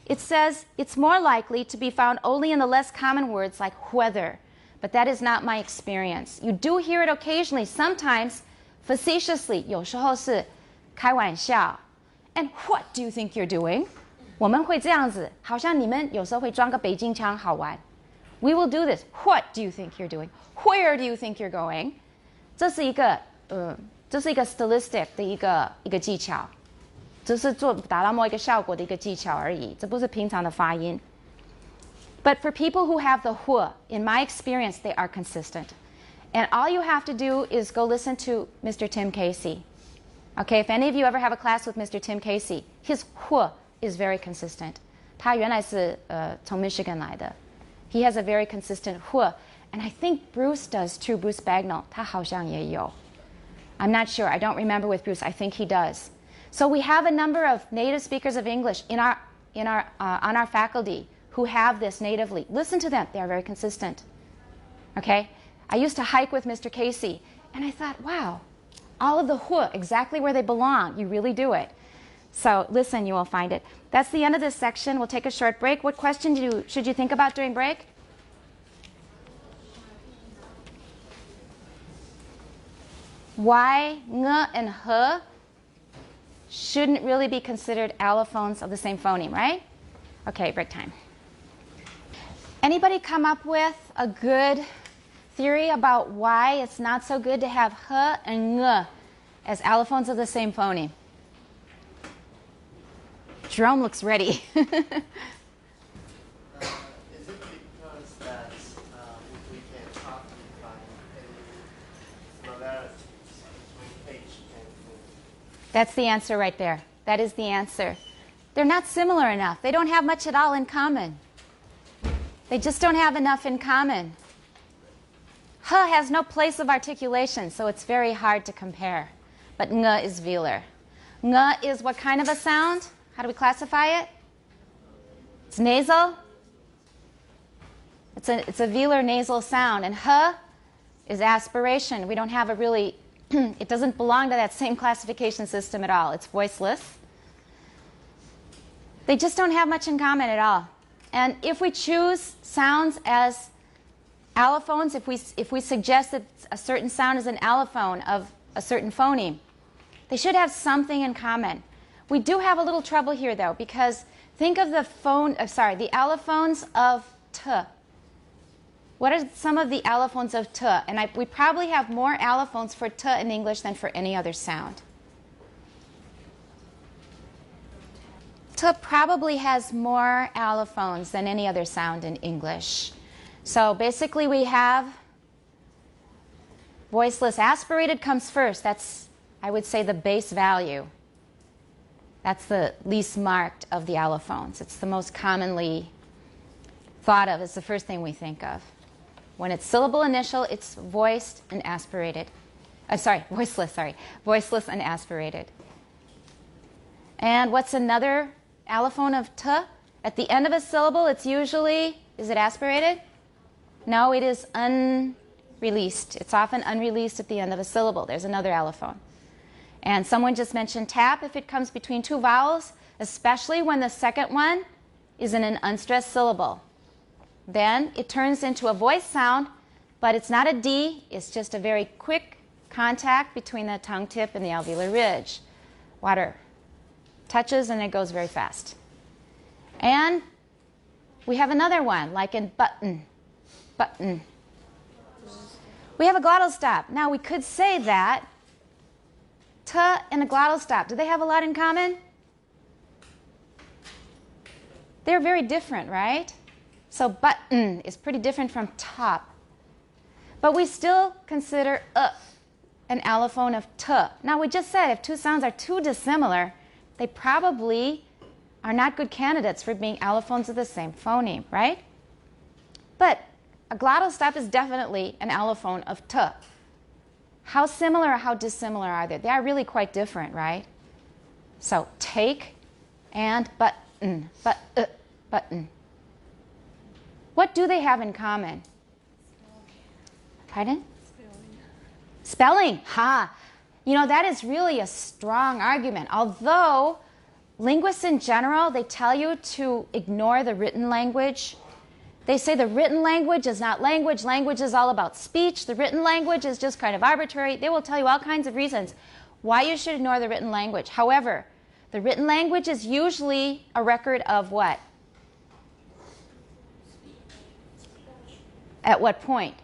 it says it's more likely to be found only in the less common words like whether. But that is not my experience. You do hear it occasionally, sometimes facetiously, 有时候是开玩笑. And what do you think you're doing? 我们会这样子，好像你们有时候会装个北京腔好玩. We will do this. What do you think you're doing? Where do you think you're going? 这是一个stylistic 的一个技巧，这是达到某一个效果的一个技巧而已，这不是平常的发音。But for people who have the hu, in my experience, they are consistent. And all you have to do is go listen to Mr. Tim Casey. Okay, if any of you ever have a class with Mr. Tim Casey, his hu is very consistent. 他原来是从 Michigan 来的. He has a very consistent hu. And I think Bruce does too, Bruce Bagnall. 他好像也有. I'm not sure. I don't remember with Bruce. I think he does. So we have a number of native speakers of English on our faculty who have this natively. Listen to them. They are very consistent. Okay? I used to hike with Mr. Casey, and I thought, wow, all of the hu, exactly where they belong. You really do it. So listen, you will find it. That's the end of this section. We'll take a short break. What question should you think about during break? Why ng and he shouldn't really be considered allophones of the same phoneme, right? Okay, break time. Anybody come up with a good theory about why it's not so good to have he and ng as allophones of the same phoneme? Jerome looks ready. Is it because that we can often find similarities between H and U? That's the answer right there. That is the answer. They're not similar enough. They don't have much at all in common. They just don't have enough in common. H has no place of articulation, so it's very hard to compare. But ng is velar. Ng is what kind of a sound? How do we classify it? It's nasal. It's a velar nasal sound. And h is aspiration. We don't have a really, it doesn't belong to that same classification system at all. It's voiceless. They just don't have much in common at all. And if we choose sounds as allophones, if we suggest that a certain sound is an allophone of a certain phoneme, they should have something in common. We do have a little trouble here, though, because think of the allophones of t. What are some of the allophones of t? And we probably have more allophones for t in English than for any other sound. T probably has more allophones than any other sound in English. So basically we have voiceless aspirated comes first. That's, I would say, the base value. That's the least marked of the allophones. It's the most commonly thought of. It's the first thing we think of. When it's syllable initial, it's voiced and aspirated. Voiceless and aspirated. And what's another allophone of t? At the end of a syllable, it's usually, is it aspirated? No, it is unreleased. It's often unreleased at the end of a syllable. There's another allophone. And someone just mentioned tap if it comes between two vowels, especially when the second one is in an unstressed syllable. Then it turns into a voice sound, but it's not a D, it's just a very quick contact between the tongue tip and the alveolar ridge. Water touches and it goes very fast. And we have another one, like in button, button. We have a glottal stop. Now we could say that t and a glottal stop, do they have a lot in common? They're very different, right? So button is pretty different from top. But we still consider an allophone of t. Now we just said if two sounds are too dissimilar, they probably are not good candidates for being allophones of the same phoneme, right? But a glottal stop is definitely an allophone of t. How similar or how dissimilar are they? They are really quite different, right? So take and button, button. What do they have in common? Pardon? Spelling. Ha! You know, that is really a strong argument. Although linguists in general, they tell you to ignore the written language. They say the written language is not language. Language is all about speech. The written language is just kind of arbitrary. They will tell you all kinds of reasons why you should ignore the written language. However, the written language is usually a record of what? At what point?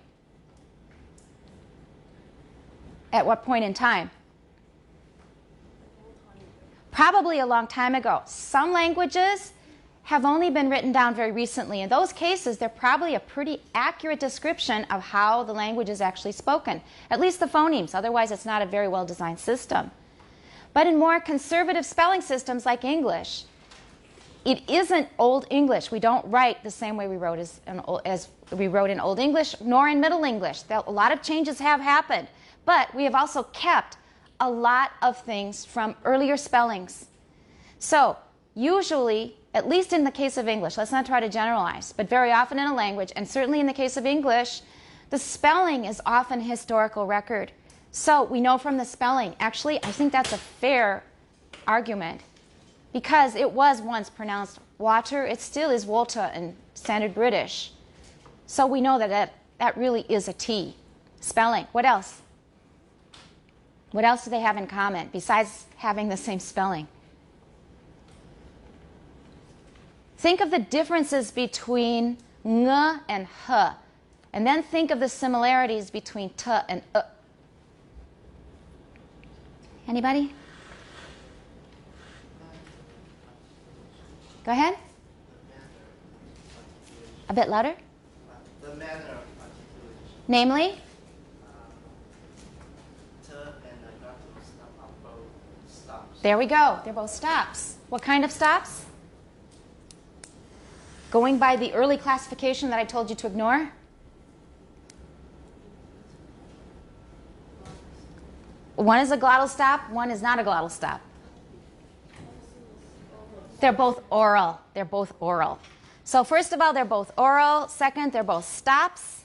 At what point in time? Probably a long time ago. Some languages have only been written down very recently. In those cases, they're probably a pretty accurate description of how the language is actually spoken, at least the phonemes. Otherwise, it's not a very well-designed system. But in more conservative spelling systems like English, it isn't Old English. We don't write the same way we wrote as we wrote in Old English, nor in Middle English. A lot of changes have happened, but we have also kept a lot of things from earlier spellings. So usually, at least in the case of English, let's not try to generalize, but very often in a language, and certainly in the case of English, the spelling is often a historical record. So we know from the spelling, actually, I think that's a fair argument, because it was once pronounced water, it still is water in Standard British. So we know that that really is a T. Spelling. What else? What else do they have in common besides having the same spelling? Think of the differences between ng and h, and then think of the similarities between t and Anybody? Go ahead. A bit louder. The manner of articulation. Namely? T and the glottal stop are both stops. There we go. They're both stops. What kind of stops? Going by the early classification that I told you to ignore? One is a glottal stop, one is not a glottal stop. They're both oral. They're both oral. So first of all, they're both oral. Second, they're both stops.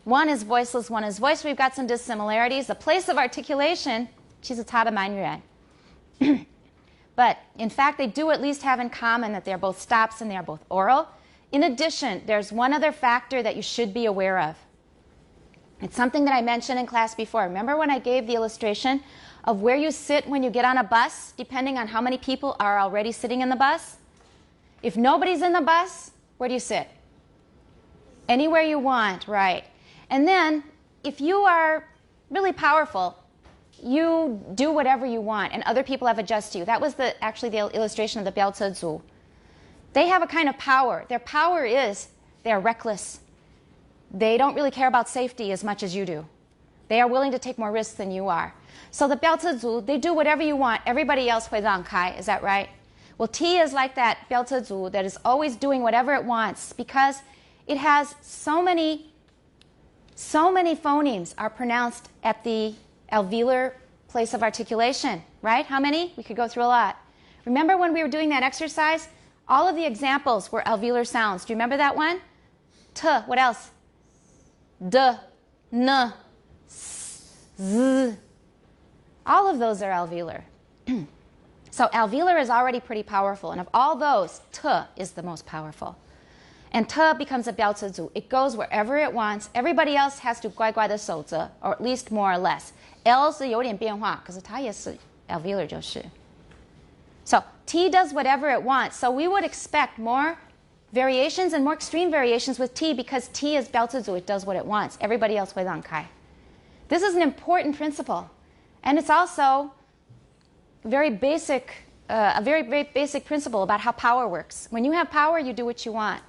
One is voiceless, one is voiced. We've got some dissimilarities. The place of articulation, 其实差得蛮远. But in fact, they do at least have in common that they're both stops and they are both oral. In addition, there's one other factor that you should be aware of. It's something that I mentioned in class before. Remember when I gave the illustration of where you sit when you get on a bus, depending on how many people are already sitting in the bus? If nobody's in the bus, where do you sit? Anywhere you want, right. And then, if you are really powerful, you do whatever you want, and other people have adjusted you. That was actually the illustration of the Biaocezu. They have a kind of power. Their power is they're reckless. They don't really care about safety as much as you do. They are willing to take more risks than you are. So the Biaocezu, they do whatever you want. Everybody else hui rang kai. Is that right? Well, T is like that Biaocezu that is always doing whatever it wants because it has so many phonemes are pronounced at the alveolar place of articulation, right? How many? We could go through a lot. Remember when we were doing that exercise? All of the examples were alveolar sounds. Do you remember that one? T. What else? D. N. S. Z. All of those are alveolar. So alveolar is already pretty powerful. And of all those, t is the most powerful. And t becomes a 标词组. It goes wherever it wants. Everybody else has to 乖乖地守着, or at least more or less. L 是有点变化, 可是它也是 alveolar 就是. So T does whatever it wants. So we would expect more variations and more extreme variations with T because T is 标词组. It does what it wants. Everybody else 会让开. This is an important principle. And it's also very basic, a very, very basic principle about how power works. When you have power, you do what you want.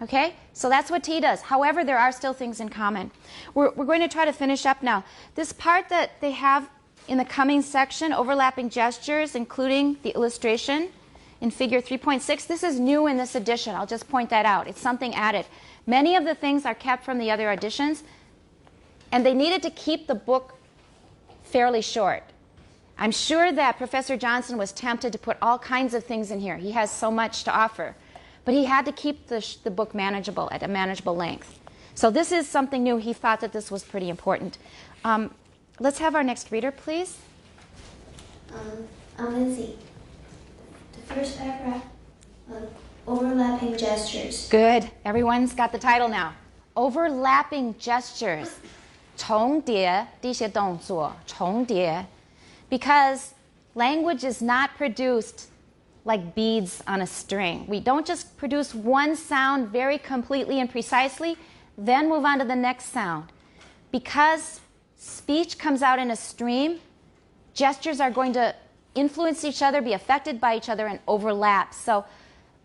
Okay? So that's what T does. However, there are still things in common. We're going to try to finish up now. This part that they have in the coming section, overlapping gestures, including the illustration in figure 3.6, this is new in this edition. I'll just point that out. It's something added. Many of the things are kept from the other editions, and they needed to keep the book fairly short. I'm sure that Professor Johnson was tempted to put all kinds of things in here. He has so much to offer. But he had to keep the book manageable, at a manageable length. So this is something new. He thought that this was pretty important. Let's have our next reader, please. I'm Lindsay. The first paragraph, overlapping gestures. Good. Everyone's got the title now. Overlapping gestures. 重叠这些动作，重叠. Because language is not produced like beads on a string. We don't just produce one sound very completely and precisely, then move on to the next sound. Because speech comes out in a stream, gestures are going to influence each other, be affected by each other, and overlap. So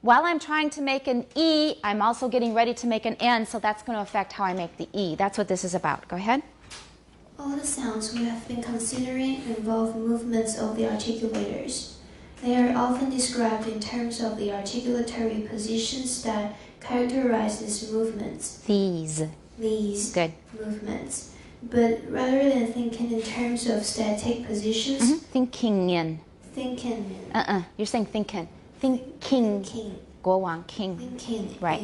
while I'm trying to make an E, I'm also getting ready to make an N, so that's going to affect how I make the E. That's what this is about. Go ahead. All the sounds we have been considering involve movements of the articulators. They are often described in terms of the articulatory positions that characterize these movements. These. Good. Movements. But rather than thinking in terms of static positions, Thinking in. thinking. You're saying thinking. Thinking. Thinking. 国王 king. Thinking. Right.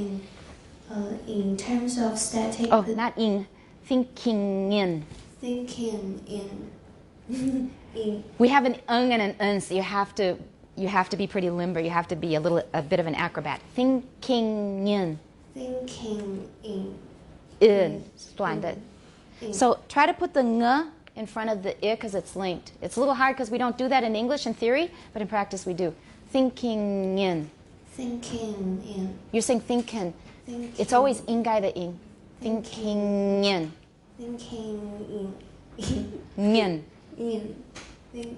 In terms of static. Oh, not in. Thinking in. Thinking in. We have an and an so you have to be pretty limber. You have to be a bit of an acrobat. Thinking in. Thinking in. 短的. So try to put the ng in front of the I because it's linked. It's a little hard because we don't do that in English in theory, but in practice we do. Thinking in. Thinking in. You're saying thinking. Thinking. It's always 应该的 in. Thinking in. Thinking In. in.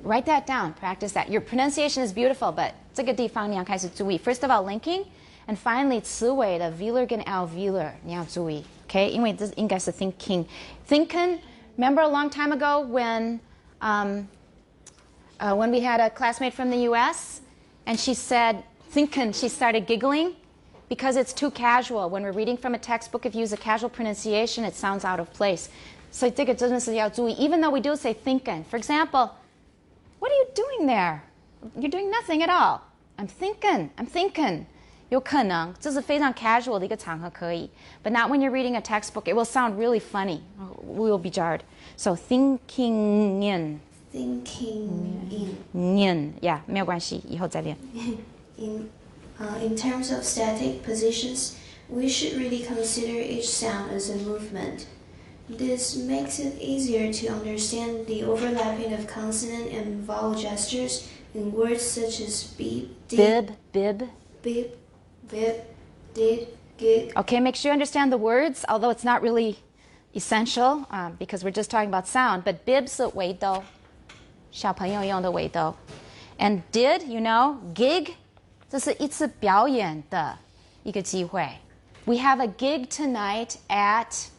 Write that down. Practice that. Your pronunciation is beautiful, but 这个地方你要开始注意. First of all, linking, and finally, 词尾的 velar 跟 alveolar 你要注意. Okay? 因为这应该是 thinking. Thinking. Remember a long time ago when we had a classmate from the U.S. and she said thinking. She started giggling because it's too casual. When we're reading from a textbook, if you use a casual pronunciation, it sounds out of place. So 这个真的是要注意. Even though we do say thinking. For example, what are you doing there? You're doing nothing at all. I'm thinking. 有可能这是非常 casual 的一个场合可以 but not when you're reading a textbook. It will sound really funny. We will be jarred. So thinking in. Yeah, 没有关系，以后再练。In terms of static positions, we should really consider each sound as a movement. This makes it easier to understand the overlapping of consonant and vowel gestures in words such as beep, did, Bib. beep, bip, did, gig. Okay, make sure you understand the words, although it's not really essential because we're just talking about sound. But bib 是尾斗，小朋友用的尾斗。And did, you know, gig, 这是一次表演的一个机会。We have a gig tonight at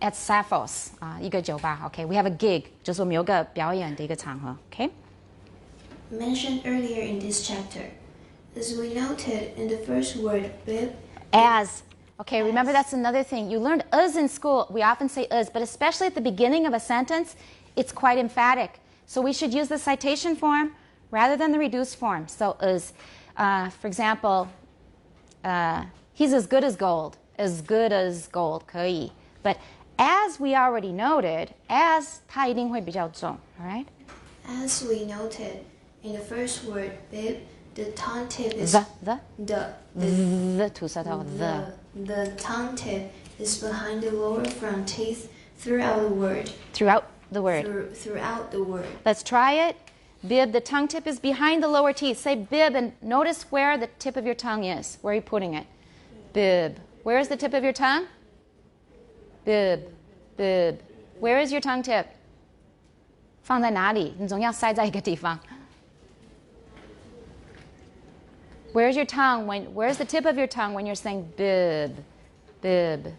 Sappho's 一个酒吧。Okay, we have a gig， 就是我们有个表演的一个场合。Okay. Mentioned earlier in this chapter, as we noted in the first word, bip. As. Okay, remember that's another thing. You learned us in school. We often say us, but especially at the beginning of a sentence, it's quite emphatic. So we should use the citation form rather than the reduced form. So us. For example, he's as good as gold. As good as gold. 可以. But As we already noted, as 它一定会比较重, alright? As we noted, in the first word bib, the tongue tip is the 吐舌头 the tongue tip is behind the lower front teeth throughout the word. throughout the word. Throughout the word. Let's try it. Bib, the tongue tip is behind the lower teeth. Say bib and notice where the tip of your tongue is. Where are you putting it? Bib. Where is the tip of your tongue? Bib, bib. Where is your tongue tip? 放在哪里？你总要塞在一个地方。Where's your tongue? Where's the tip of your tongue when you're saying bib, bib?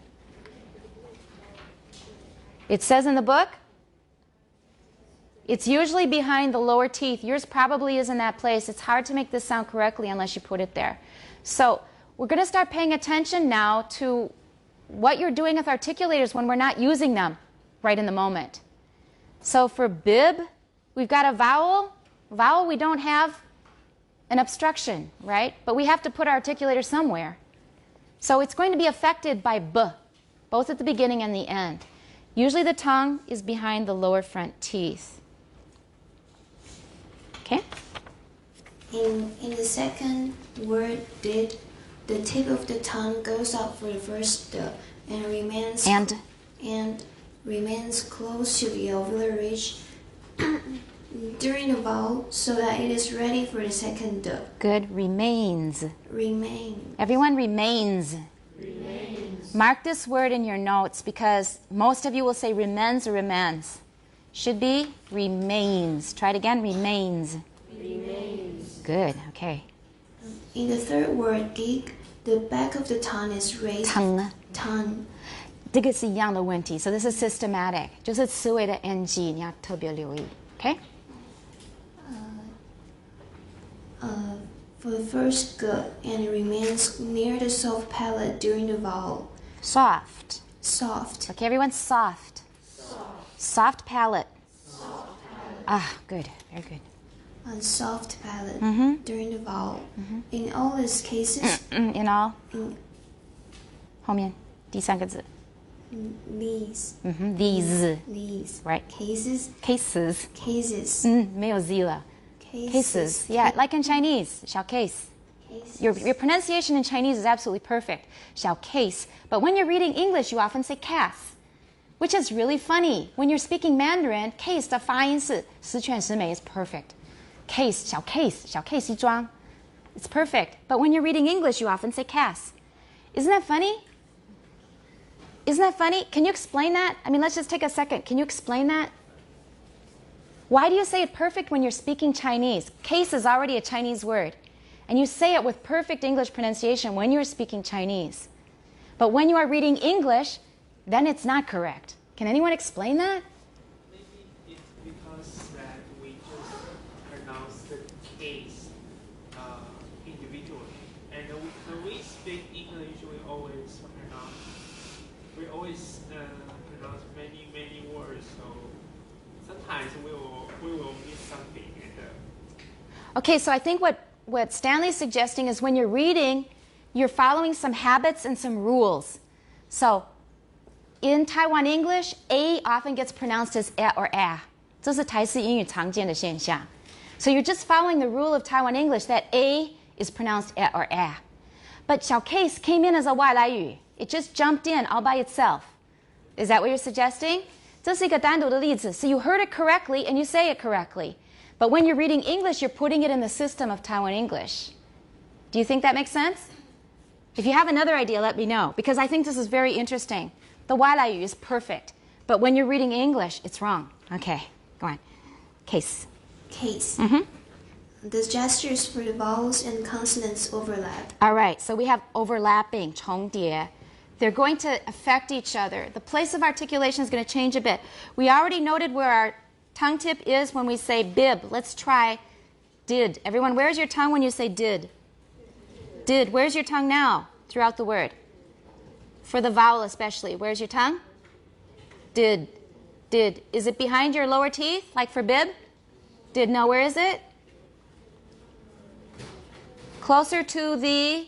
It says in the book, it's usually behind the lower teeth. Yours probably is in that place. It's hard to make this sound correctly unless you put it there. So we're going to start paying attention now to what you're doing with articulators when we're not using them right in the moment. So for bib, we've got a vowel. Vowel, we don't have an obstruction, right? But we have to put our articulator somewhere. So it's going to be affected by b, both at the beginning and the end. Usually the tongue is behind the lower front teeth. Okay? In the second word did, the tip of the tongue goes out for the first d and remains close to the alveolar ridge during the vowel so that it is ready for the second d. Good. Remains. Remain. Everyone, remains. Remains. Mark this word in your notes because most of you will say remains or remains. Should be remains. Try it again. Remains. Remains. Good. Okay. In the third word geek, the back of the tongue is raised. Tongue. 这个是一样的问题 so this is systematic. 就是词尾的 ng 你要特别留意 okay? For the first g, and it remains near the soft palate during the vowel. Soft. Soft. Okay, everyone, soft. Soft palate. Ah, good. Very good. On soft palate during the vowel. In all these cases, In all, in 后面第三个字 these these right cases, cases 没有 z 了 cases, yeah, like in Chinese 小 case. Your pronunciation in Chinese is absolutely perfect 小 case, but when you're reading English you often say cas, which is really funny. When you're speaking Mandarin, case 的发音是十全十美 is perfect. Case 小 case 一桩 it's perfect, but when you're reading English you often say cas. Isn't that funny? Isn't that funny? Can you explain that? I mean, let's just take a second. Can you explain that? Why do you say it perfect when you're speaking Chinese? Case is already a Chinese word. And you say it with perfect English pronunciation when you're speaking Chinese. But when you are reading English, then it's not correct. Can anyone explain that? Maybe it's because that we just pronounce the case individually. And when we speak English, we always pronounce many words. So sometimes we will miss something. Okay, so I think what Stanley's suggesting is when you're reading, you're following some habits and some rules. So in Taiwan English, A often gets pronounced as A or A. 这是台式英语常见的现象. So you're just following the rule of Taiwan English that A is pronounced A or A. But 小 case came in as a 外来语. It just jumped in all by itself. Is that what you're suggesting? 这是一个单独的例子. So you heard it correctly and you say it correctly. But when you're reading English, you're putting it in the system of Taiwan English. Do you think that makes sense? If you have another idea, let me know, because I think this is very interesting. The 外来语 is perfect, but when you're reading English, it's wrong. Okay, go on. Case. Case. The gestures for the vowels and consonants overlap. All right, so we have overlapping, 重叠. They're going to affect each other. The place of articulation is going to change a bit. We already noted where our tongue tip is when we say bib. Let's try did. Everyone, where's your tongue when you say did? Did. Where's your tongue now throughout the word? For the vowel especially. Where's your tongue? Did. Did. Is it behind your lower teeth, like for bib? Did. No, where is it? Closer to the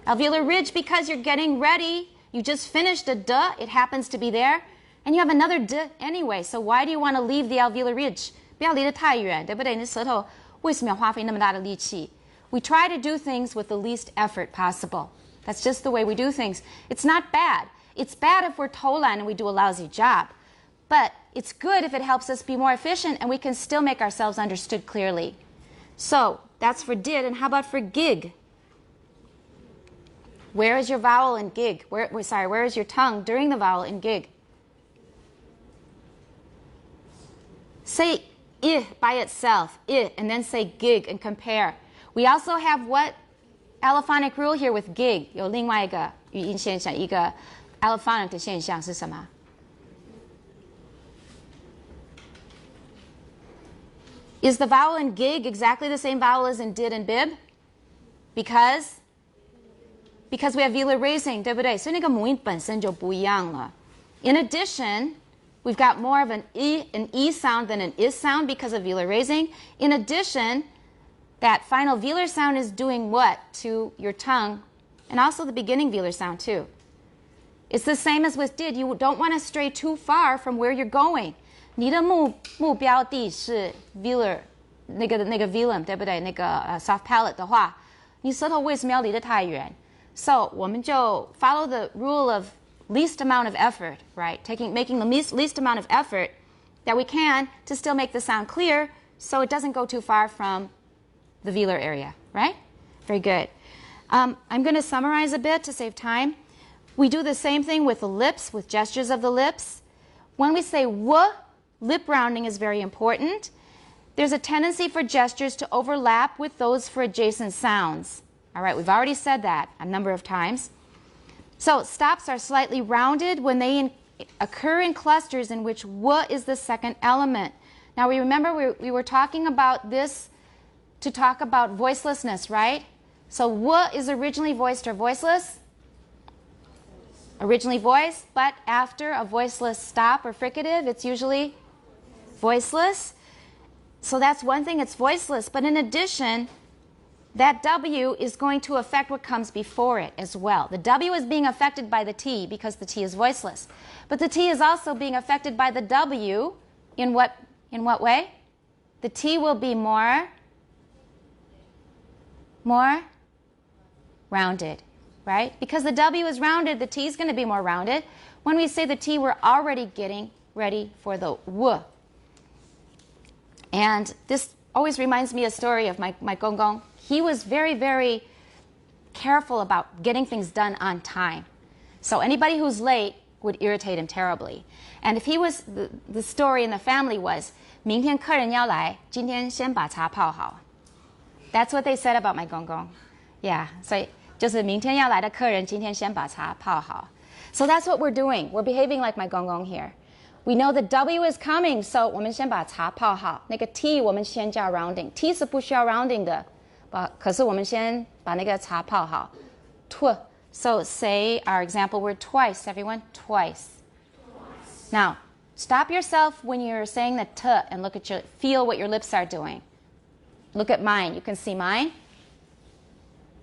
alveolar ridge because you're getting ready. You just finished a d, it happens to be there, and you have another d anyway. So why do you want to leave the alveolar ridge? 不要离得太远，对不对？你的舌头为什么要花费那么大的力气？ We try to do things with the least effort possible. That's just the way we do things. It's not bad. It's bad if we're tolan and we do a lousy job. But it's good if it helps us be more efficient and we can still make ourselves understood clearly. So that's for did. And how about for gig? Where is your vowel in gig? Where is your tongue during the vowel in gig? Say I by itself, I, and then say gig and compare. We also have what allophonic rule here with gig? 有另外一个语音现象，一个 allophonic 的现象是什么？ Is the vowel in gig exactly the same vowel as in did and bib? Because we have velar raising, 对不对？所以那个母音本身就不一样了。In addition, we've got more of an E sound than an is sound because of velar raising. In addition, that final velar sound is doing what to your tongue, and also the beginning velar sound too. It's the same as with did. You don't want to stray too far from where you're going. 你的目标地是 velar 那个 velum 对不对？那个soft palate 的话，你舌头为什么要离得太远？ So 我们就 follow the rule of least amount of effort, right? Making the least amount of effort that we can to still make the sound clear, so it doesn't go too far from the velar area, right? Very good. I'm going to summarize a bit to save time. We do the same thing with the lips, with gestures of the lips. When we say w, lip rounding is very important. There's a tendency for gestures to overlap with those for adjacent sounds. All right, we've already said that a number of times. So stops are slightly rounded when they occur in clusters in which w is the second element. Now we remember we were talking about this to talk about voicelessness, right? So w is originally voiced or voiceless? Originally voiced, but after a voiceless stop or fricative, it's usually voiceless. So that's one thing, it's voiceless. But in addition, that W is going to affect what comes before it as well. The W is being affected by the T because the T is voiceless. But the T is also being affected by the W in what way? The T will be more rounded, right? Because the W is rounded, the T is going to be more rounded. When we say the T, we're already getting ready for the W. And this always reminds me a story of my gongong. He was very, very careful about getting things done on time. So anybody who's late would irritate him terribly. And if he was, the story in the family was, 明天客人要来，今天先把茶泡好. That's what they said about my gongong. Yeah, 所以就是明天要来的客人，今天先把茶泡好. So that's what we're doing. We're behaving like my gongong here. We know the W is coming, so 我们先把茶泡好。那个 T 我们先叫 rounding. T 是不需要 rounding 的。可是我们先把那个茶泡好。Tw. So say our example word twice, everyone. Twice. Now, stop yourself when you're saying the t and feel what your lips are doing. Look at mine. You can see mine.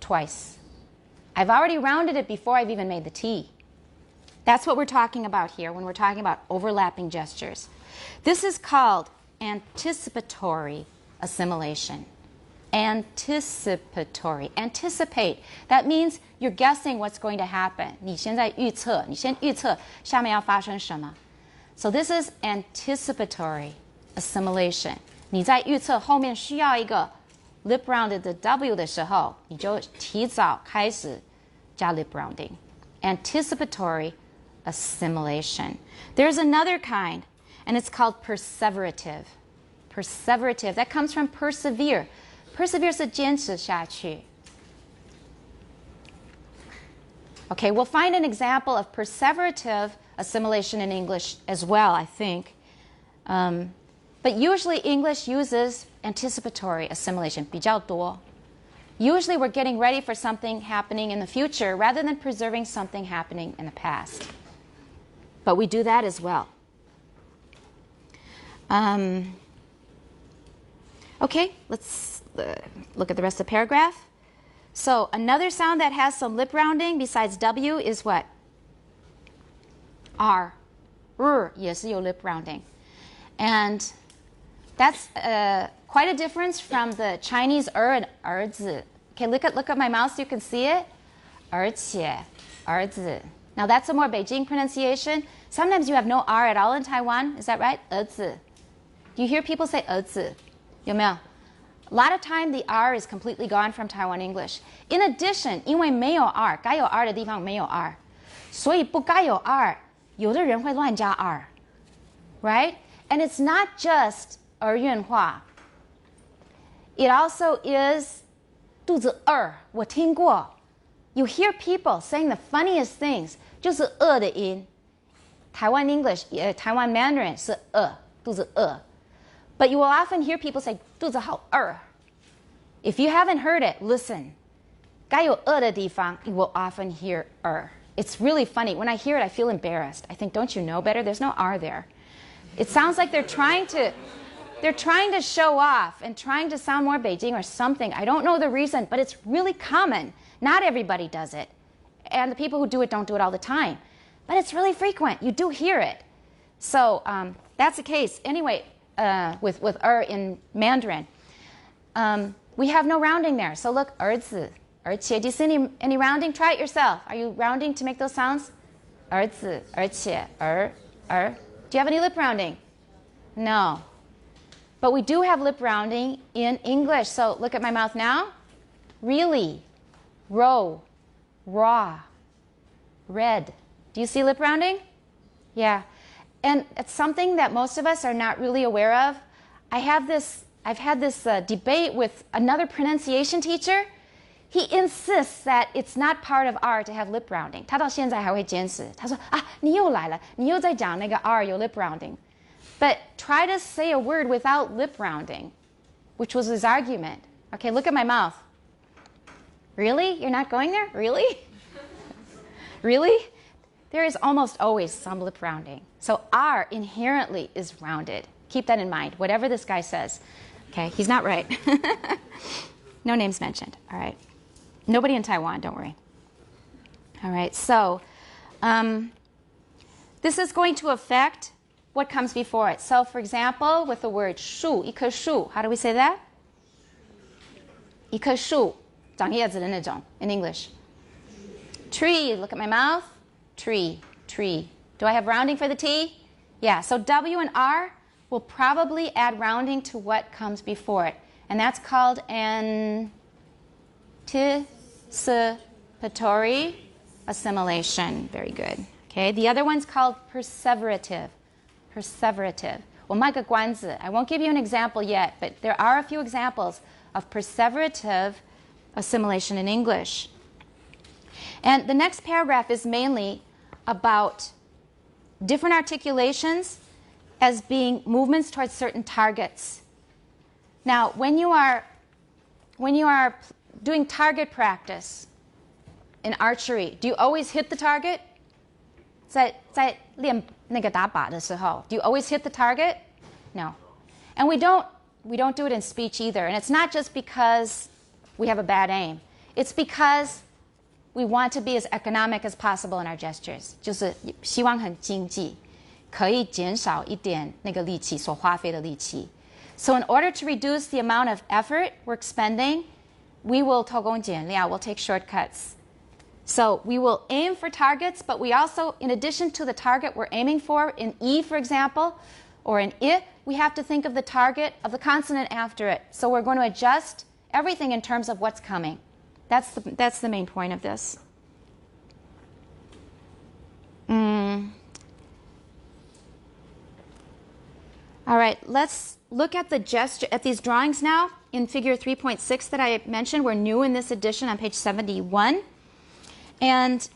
Twice. I've already rounded it before I've even made the T. That's what we're talking about here when we're talking about overlapping gestures. This is called anticipatory assimilation. Anticipatory. Anticipate. That means you're guessing what's going to happen. 你先在预测，你先预测下面要发生什么。So this is anticipatory assimilation. 你在预测后面需要一个 lip rounded 的 W 的时候，你就提早开始加 lip rounding. Anticipatory assimilation. There's another kind, and it's called perseverative. Perseverative. That comes from persevere. Persevere 是坚持下去. Okay, we'll find an example of perseverative assimilation in English as well, I think. But usually English uses anticipatory assimilation, 比较多. Usually we're getting ready for something happening in the future rather than preserving something happening in the past. But we do that as well. Okay, let's look at the rest of the paragraph. So another sound that has some lip rounding besides W is what? R， 也是有 lip rounding. And that's quite a difference from the Chinese and 儿子. Okay, look at my mouth so you can see it. 而且儿子. Now that's a more Beijing pronunciation. Sometimes you have no R at all in Taiwan. Is that right? 儿子. Do you hear people say 儿子? 有没有? A lot of time the R is completely gone from Taiwan English. In addition, 因为没有 R, 该有 R 的地方没有 R, 所以不该有 R, 有的人会乱加 R. Right? And it's not just 儿运化. It also is 肚子饿, 我听过. You hear people saying the funniest things, 就是的音. Taiwan English, Taiwan Mandarin 是肚子饿. But you will often hear people say 肚子好饿. If you haven't heard it, listen. 该有的地方, you will often hear It's really funny. When I hear it, I feel embarrassed. I think, don't you know better? There's no R there. It sounds like they're trying to show off and trying to sound more Beijing or something. I don't know the reason, but it's really common. Not everybody does it. And the people who do it don't do it all the time. But it's really frequent. You do hear it. So that's the case. Anyway, with in Mandarin. We have no rounding there. So look, 儿子, 而且. Do you see any rounding? Try it yourself. Are you rounding to make those sounds? 儿子, 而且, Do you have any lip rounding? No. But we do have lip rounding in English. So look at my mouth now. Really, row, raw, red. Do you see lip rounding? Yeah. And it's something that most of us are not really aware of. I've had this debate with another pronunciation teacher. He insists that it's not part of R to have lip rounding. 他到现在还会坚持。他说啊，你又来了，你又在讲那个 R 有 lip rounding. But try to say a word without lip rounding, which was his argument. Okay, look at my mouth. Really? You're not going there? Really? Really? There is almost always some lip rounding. So R inherently is rounded. Keep that in mind, whatever this guy says. Okay, he's not right. No names mentioned. All right. Nobody in Taiwan, don't worry. All right, so this is going to affect what comes before it. So, for example, with the word 树, 一棵树, how do we say that? 一棵树, 长叶子的那种 in English. Tree, look at my mouth. Tree. Do I have rounding for the T? Yeah, so W and R will probably add rounding to what comes before it. And that's called anticipatory assimilation. Very good. Okay, the other one's called perseverative. Perseverative. 我卖个关子. I won't give you an example yet, but there are a few examples of perseverative assimilation in English. And the next paragraph is mainly about different articulations as being movements towards certain targets. Now, when you are doing target practice in archery, do you always hit the target? 在练那个打靶的时候, do you always hit the target? No. And we don't do it in speech either. And it's not just because we have a bad aim. It's because we want to be as economic as possible in our gestures. 就是希望很经济，可以减少一点那个力气，所花费的力气。So in order to reduce the amount of effort we're expending, we will 偷工减料, we'll take shortcuts. So we will aim for targets, but we also, in addition to the target we're aiming for, in E, for example, or in I, we have to think of the target of the consonant after it. So we're going to adjust everything in terms of what's coming. That's the main point of this. All right, let's look at the gesture at these drawings now. In figure 3.6 that I mentioned, we're new in this edition on page 71. And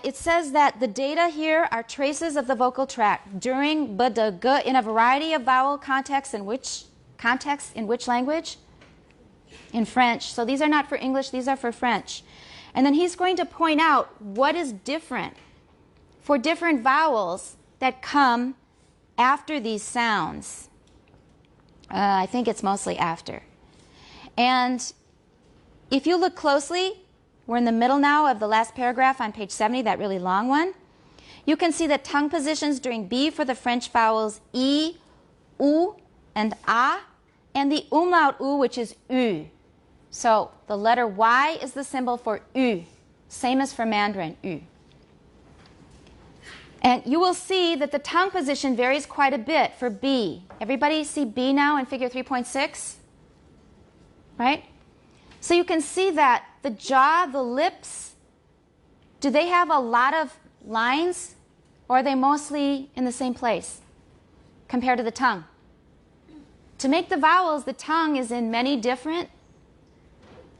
it says that the data here are traces of the vocal tract during b, d, g in a variety of vowel contexts. In which language? In French. So these are not for English, these are for French. And then he's going to point out what is different for different vowels that come after these sounds. I think it's mostly after. And if you look closely, we're in the middle now of the last paragraph on page 70, that really long one. you can see the tongue positions during B for the French vowels E, U, and A, and the umlaut U, which is U. So the letter Y is the symbol for U, same as for Mandarin, U. And you will see that the tongue position varies quite a bit for B. Everybody see B now in figure 3.6? Right? So you can see that the jaw, the lips, do they have a lot of lines, or are they mostly in the same place compared to the tongue? To make the vowels, the tongue is in many different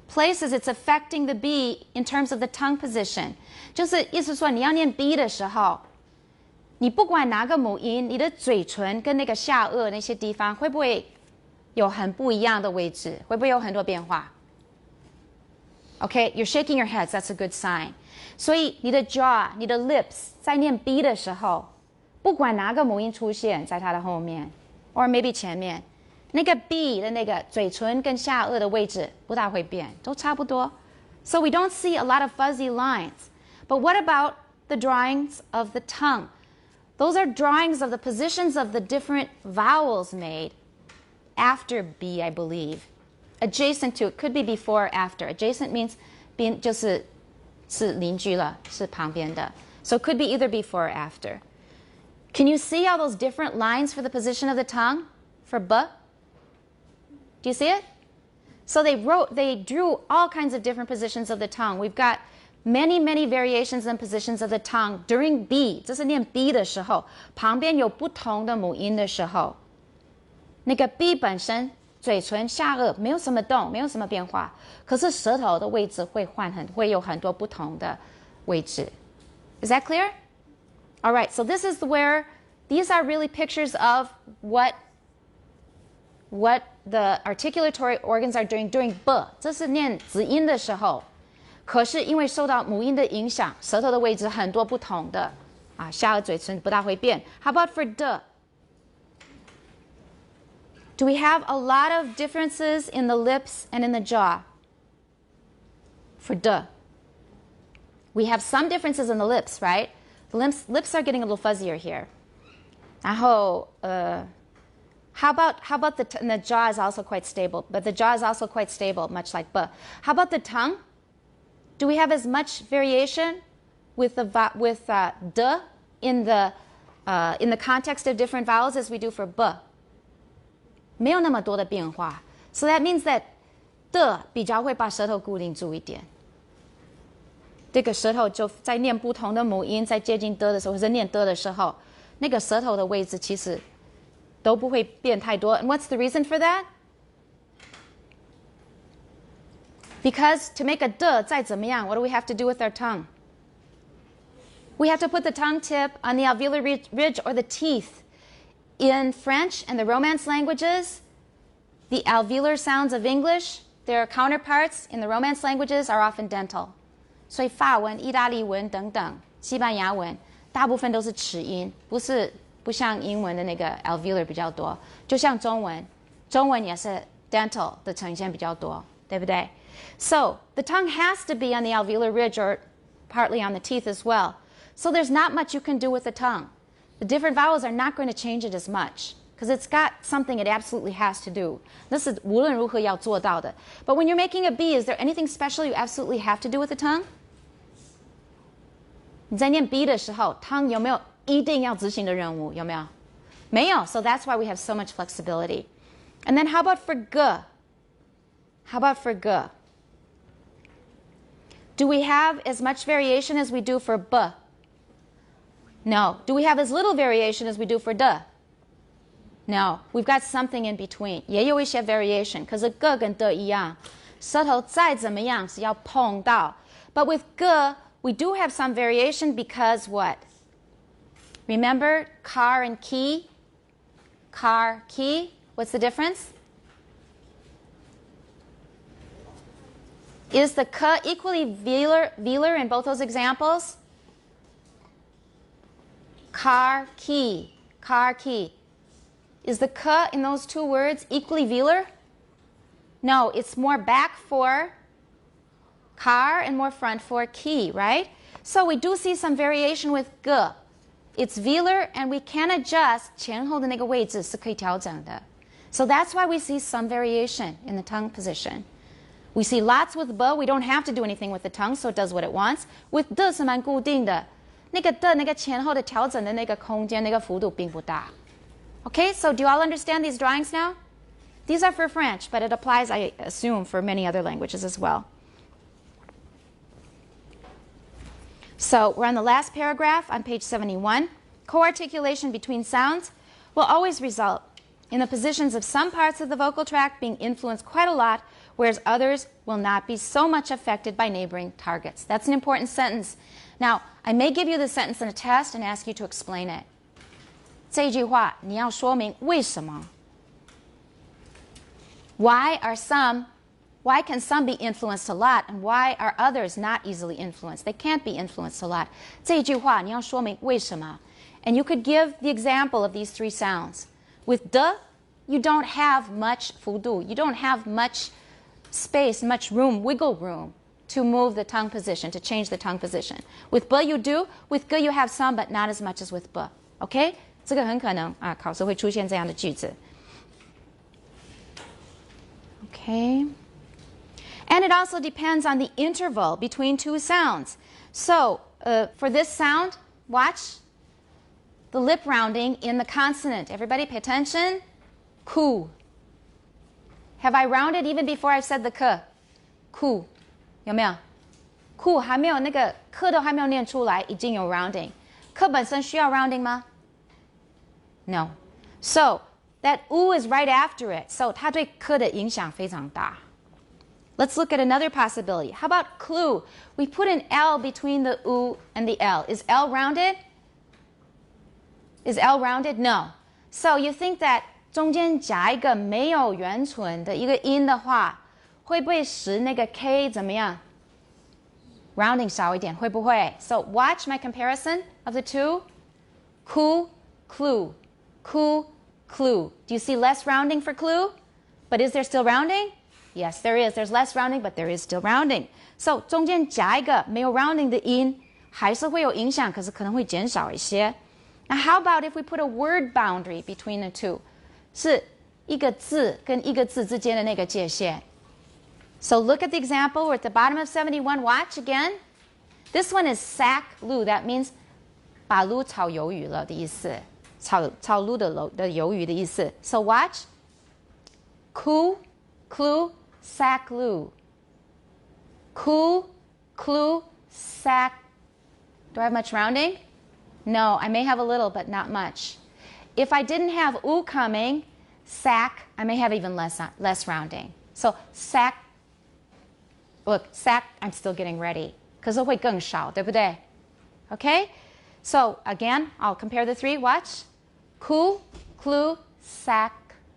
places. It's affecting the B in terms of the tongue position. 就是意思说你要念 B 的时候，你不管哪个母音，你的嘴唇跟那个下颚那些地方会不会有很不一样的位置？会不会有很多变化？ Okay, you're shaking your heads. That's a good sign. 所以你的 jaw, 你的 lips 在念 B 的时候，不管哪个母音出现在它的后面 ，or maybe 前面，那个 B 的那个嘴唇跟下颚的位置不大会变，都差不多。So we don't see a lot of fuzzy lines. But what about the drawings of the tongue? Those are drawings of the positions of the different vowels made after B, I believe. Adjacent to, it could be before or after. Adjacent means 边就是邻居了，是旁边的. So it could be either before or after. Can you see all those different lines for the position of the tongue for B? Do you see it? So they drew all kinds of different positions of the tongue. We've got many, many variations and positions of the tongue during B. 这是念 B 的时候，旁边有不同的母音的时候，那个 B 本身嘴唇下颚没有什么动，没有什么变化，可是舌头的位置会有很多不同的位置。Is that clear? All right, so this is where these are really pictures of what the articulatory organs are doing during B. 这是念子音的时候，可是因为受到母音的影响，舌头的位置很多不同的啊，下颚嘴唇不大会变。How about for D? Do we have a lot of differences in the lips and in the jaw? For D. We have some differences in the lips, right? The lips are getting a little fuzzier here. 然后how about the jaw is also quite stable, but the jaw is also quite stable, much like B. How about the tongue? Do we have as much variation with D in the context of different vowels as we do for B? 没有那么多的变化 So that means that 的比较会把舌头固定住一点。这个舌头就在念不同的母音，在接近的的时候，或者念的的时候，那个舌头的位置其实都不会变太多。And what's the reason for that? Because to make a 的再怎么样 what do we have to do with our tongue? We have to put the tongue tip on the alveolar ridge or the teeth. In French and the Romance languages, the alveolar sounds of English, their counterparts in the Romance languages are often dental. 所以法文、意大利文等等，西班牙文大部分都是齿音，不像英文的那个 alveolar 比较多。就像中文也是 dental 的呈现比较多，对不对？ So the tongue has to be on the alveolar ridge or partly on the teeth as well. So there's not much you can do with the tongue. The different vowels are not going to change it as much because it's got something it absolutely has to do. This is 无论如何要做到的。But when you're making a B, is there anything special you absolutely have to do with the tongue? 你在念 B 的时候 tongue 有没有一定要执行的任务？有没有？没有。So that's why we have so much flexibility. And then how about for G? How about for G? Do we have as much variation as we do for B? No. Do we have as little variation as we do for D? No. We've got something in between. 也有一些 variation. 可是 G 跟 D 一样，舌头再怎么样是要碰到。But with G, we do have some variation because what? Remember car and key? Car, key. What's the difference? Is the K equally velar in both those examples? Car, key. Car, key. Is the K in those two words equally velar? No, it's more back for car and more front for key, right? So we do see some variation with G. it's velar, and we can adjust 前后的那个位置是可以调整的. So that's why we see some variation in the tongue position. We see lots with b, we don't have to do anything with the tongue, so it does what it wants. With d 是蛮固定的，那个的那个前后的调整的那个空间那个幅度并不大. Okay, so do you all understand these drawings now? These are for French, but it applies, I assume, for many other languages as well. So we're on the last paragraph on page 71. Co-articulation between sounds will always result in the positions of some parts of the vocal tract being influenced quite a lot, whereas others will not be so much affected by neighboring targets. That's an important sentence. Now, I may give you the sentence in a test and ask you to explain it. 这一句话你要说明为什么. Why can some be influenced a lot, and why are others not easily influenced? They can't be influenced a lot. 这一句话你要说明为什么. And you could give the example of these three sounds. With de, you don't have much 幅度. You don't have much space, much room, wiggle room to move the tongue position, to change the tongue position. With b, you do. With ge, you have some, but not as much as with b. Okay? 这个很可能考试会出现这样的句子. Okay. And it also depends on the interval between two sounds. So, for this sound, watch the lip rounding in the consonant. Everybody pay attention. Ku. Have I rounded even before I've said the k? Ku. 有没有? Ku 还没有那个 k 都还没有念出来，已经有 rounding. k 本身需要 rounding 吗? No. So, that u is right after it. So, 它对 k 的影响非常大. Let's look at another possibility. How about clue? We put an L between the U and the L. Is L rounded? Is L rounded? No. So you think that 中间夹一个没有圆唇的一个音的话，会不会使那个 K 怎么样 ？Rounding 少一点，会不会？ So watch my comparison of the two. Ku, clue. Ku, clue. Do you see less rounding for clue? But is there still rounding? Yes, there is. There's less rounding, but there is still rounding. So 中间夹一个没有 rounding 的音，还是会有影响，可是可能会减少一些。Now, how about if we put a word boundary between the two? 是一个字跟一个字之间的那个界限。So look at the example. We're at the bottom of 71. Watch again. This one is sack lu. That means 把卤炒鱿鱼了的意思，炒卤的鱿鱼的意思。So watch. Ku, clue, sack lu. Ku, clue, sack. Do I have much rounding? No, I may have a little, but not much. If I didn't have u coming, sack, I may have even less rounding. So sack, look, sack, I'm still getting ready. 可是会更少，对不对? Okay? So again, I'll compare the three. Watch. Ku, clue, sack,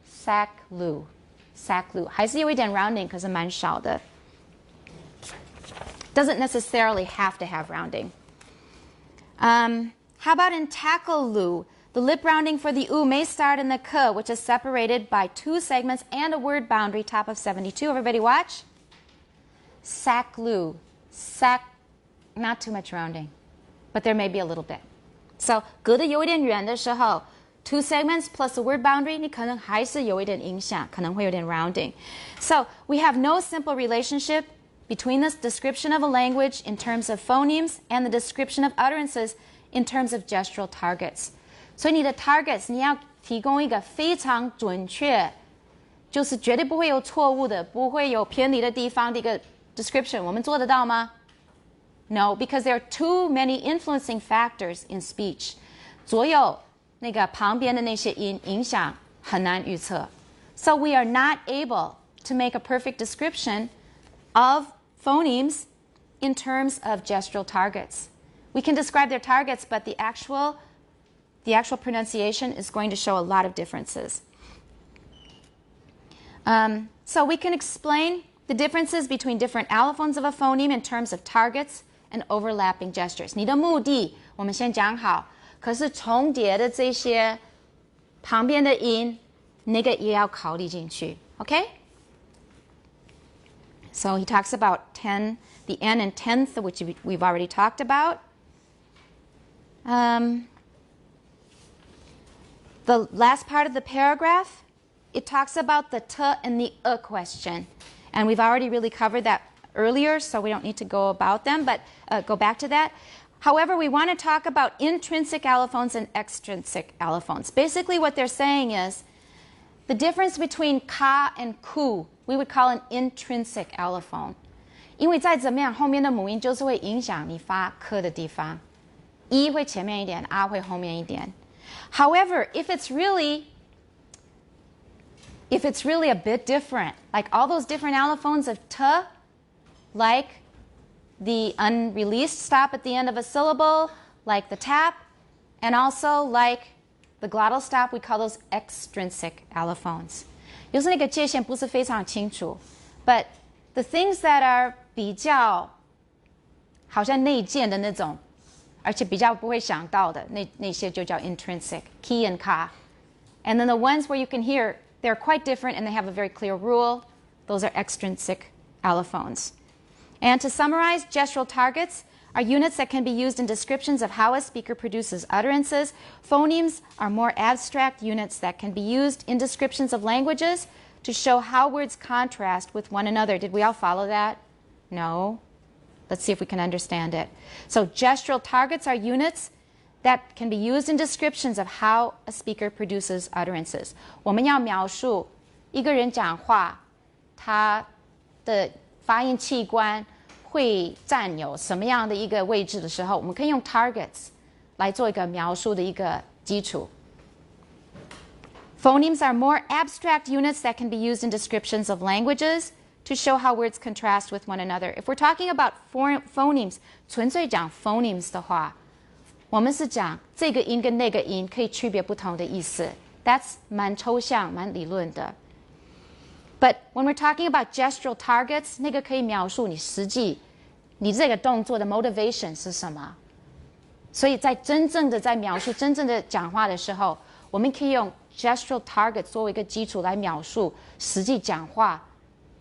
sack, lu. Sack, lu. 还是有一点 rounding 可是蛮少的. Doesn't necessarily have to have rounding. How about in tackle lu? The lip rounding for the u may start in the k, which is separated by two segments and a word boundary, top of 72. Everybody watch. Sack lu. Sack, not too much rounding, but there may be a little bit. So, 隔得有一点远的时候, two segments plus a word boundary, 你可能还是有一点影响，可能会有点 rounding. So, we have no simple relationship between this description of a language in terms of phonemes and the description of utterances in terms of gestural targets. 所以你的 targets 你要提供一个非常准确，就是绝对不会有错误的，不会有偏离的地方的一个 description. 我们做得到吗? No, because there are too many influencing factors in speech. 左右那个旁边的那些音影响很难预测. So we are not able to make a perfect description of phonemes in terms of gestural targets. We can describe their targets, but the actual pronunciation is going to show a lot of differences. So we can explain the differences between different allophones of a phoneme in terms of targets and overlapping gestures. 你的目的我们先讲好，可是重叠的这些旁边的音，那个也要考虑进去。Okay? So he talks about the n and tenth, which we've already talked about. The last part of the paragraph, it talks about the t and the question. And we've already really covered that earlier, so we don't need to go about them, but go back to that. However, we want to talk about intrinsic allophones and extrinsic allophones. Basically, what they're saying is the difference between ka and ku, we would call an intrinsic allophone. 因为再怎么样，后面的母音就是会影响你发 k 的地方。E 会前面一点 ，r 会后面一点。However, if it's really a bit different, like all those different allophones of t, like the unreleased stop at the end of a syllable, like the tap, and also like the glottal stop, we call those extrinsic allophones. 就是那个界限不是非常清楚 but the things that are 比较好像内建的那种，而且比较不会想到的那些就叫 intrinsic, ki and ka. And then the ones where you can hear they're quite different and they have a very clear rule, those are extrinsic allophones. And to summarize, gestural targets are units that can be used in descriptions of how a speaker produces utterances. Phonemes are more abstract units that can be used in descriptions of languages to show how words contrast with one another. Did we all follow that? No? Let's see if we can understand it. So gestural targets are units that can be used in descriptions of how a speaker produces utterances. 我们要描述一个人讲话，他的发音器官会占有什么样的一个位置的时候，我们可以用 targets 来做一个描述的一个基础。Phonemes are more abstract units that can be used in descriptions of languages to show how words contrast with one another. If we're talking about phonemes, 纯粹讲 phonemes 的话，我们是讲这个音跟那个音可以区别不同的意思。That's 蛮抽象、蛮理论的。But when we're talking about gestural targets, 那个可以描述你实际你这个动作的 motivation 是什么。所以在真正的在描述真正的讲话的时候，我们可以用 gestural targets 作为一个基础来描述实际讲话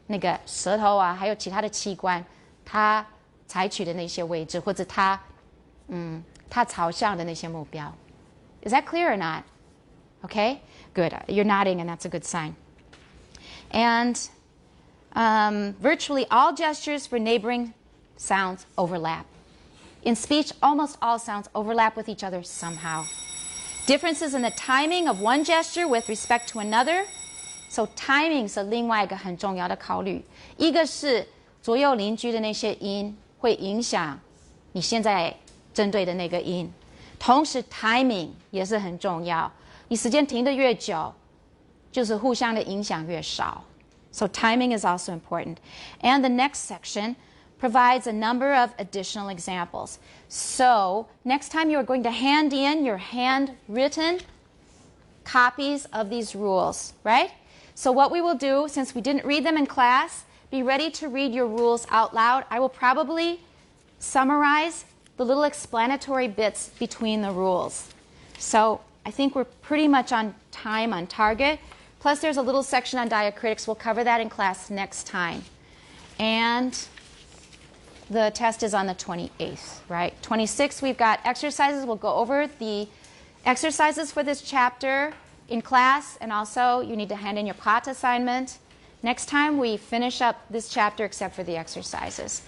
那个舌头啊，还有其他的器官，它采取的那些位置，或者它朝向的那些目标。Is that clear or not? Okay, good. You're nodding, and that's a good sign. And virtually all gestures for neighboring sounds overlap. In speech, almost all sounds overlap with each other somehow. Differences in the timing of one gesture with respect to another. So timing 是另外一个很重要的考虑。一个是左右邻居的那些音会影响你现在针对的那个音，同时 timing 也是很重要。你时间停得越久，就是互相的影响越少。So timing is also important. And the next section provides a number of additional examples. So next time you are going to hand in your handwritten copies of these rules, right? So what we will do, since we didn't read them in class, be ready to read your rules out loud. I will probably summarize the little explanatory bits between the rules. So I think we're pretty much on time, on target. Plus there's a little section on diacritics. We'll cover that in class next time. And the test is on the 28th, right? 26th, we've got exercises. We'll go over the exercises for this chapter in class, and also you need to hand in your POT assignment. Next time we finish up this chapter except for the exercises.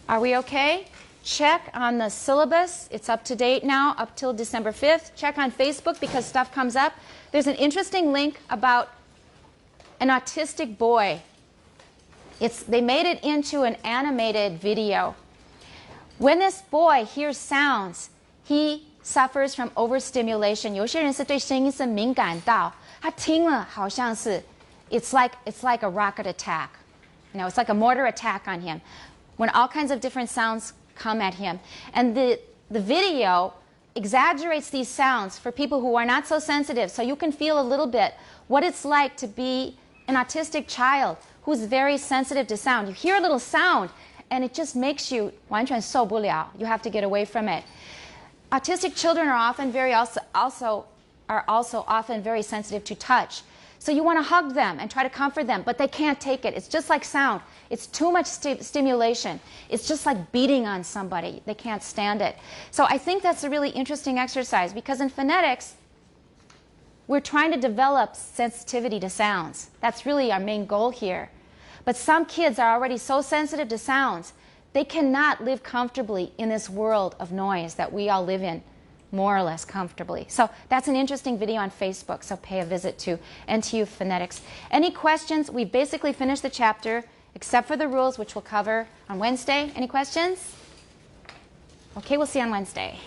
Are we okay? Check on the syllabus. It's up to date now, up till December 5th. Check on Facebook because stuff comes up. There's an interesting link about an autistic boy. They made it into an animated video. When this boy hears sounds, he suffers from overstimulation. 有些人是对声音是敏感到，他听了好像是 it's like a rocket attack. You know, it's like a mortar attack on him. When all kinds of different sounds come at him. And the video exaggerates these sounds for people who are not so sensitive, so you can feel a little bit what it's like to be an autistic child who's very sensitive to sound. You hear a little sound and it just makes you 完全受不了. You have to get away from it. Autistic children are often also often very sensitive to touch. So you want to hug them and try to comfort them, but they can't take it. It's just like sound. It's too much stimulation. It's just like beating on somebody. They can't stand it. So I think that's a really interesting exercise because in phonetics, We're trying to develop sensitivity to sounds. That's really our main goal here. But some kids are already so sensitive to sounds, they cannot live comfortably in this world of noise that we all live in, more or less comfortably. So that's an interesting video on Facebook, so pay a visit to NTU Phonetics. Any questions? We basically finished the chapter, except for the rules, which we'll cover on Wednesday. Any questions? Okay, we'll see you on Wednesday.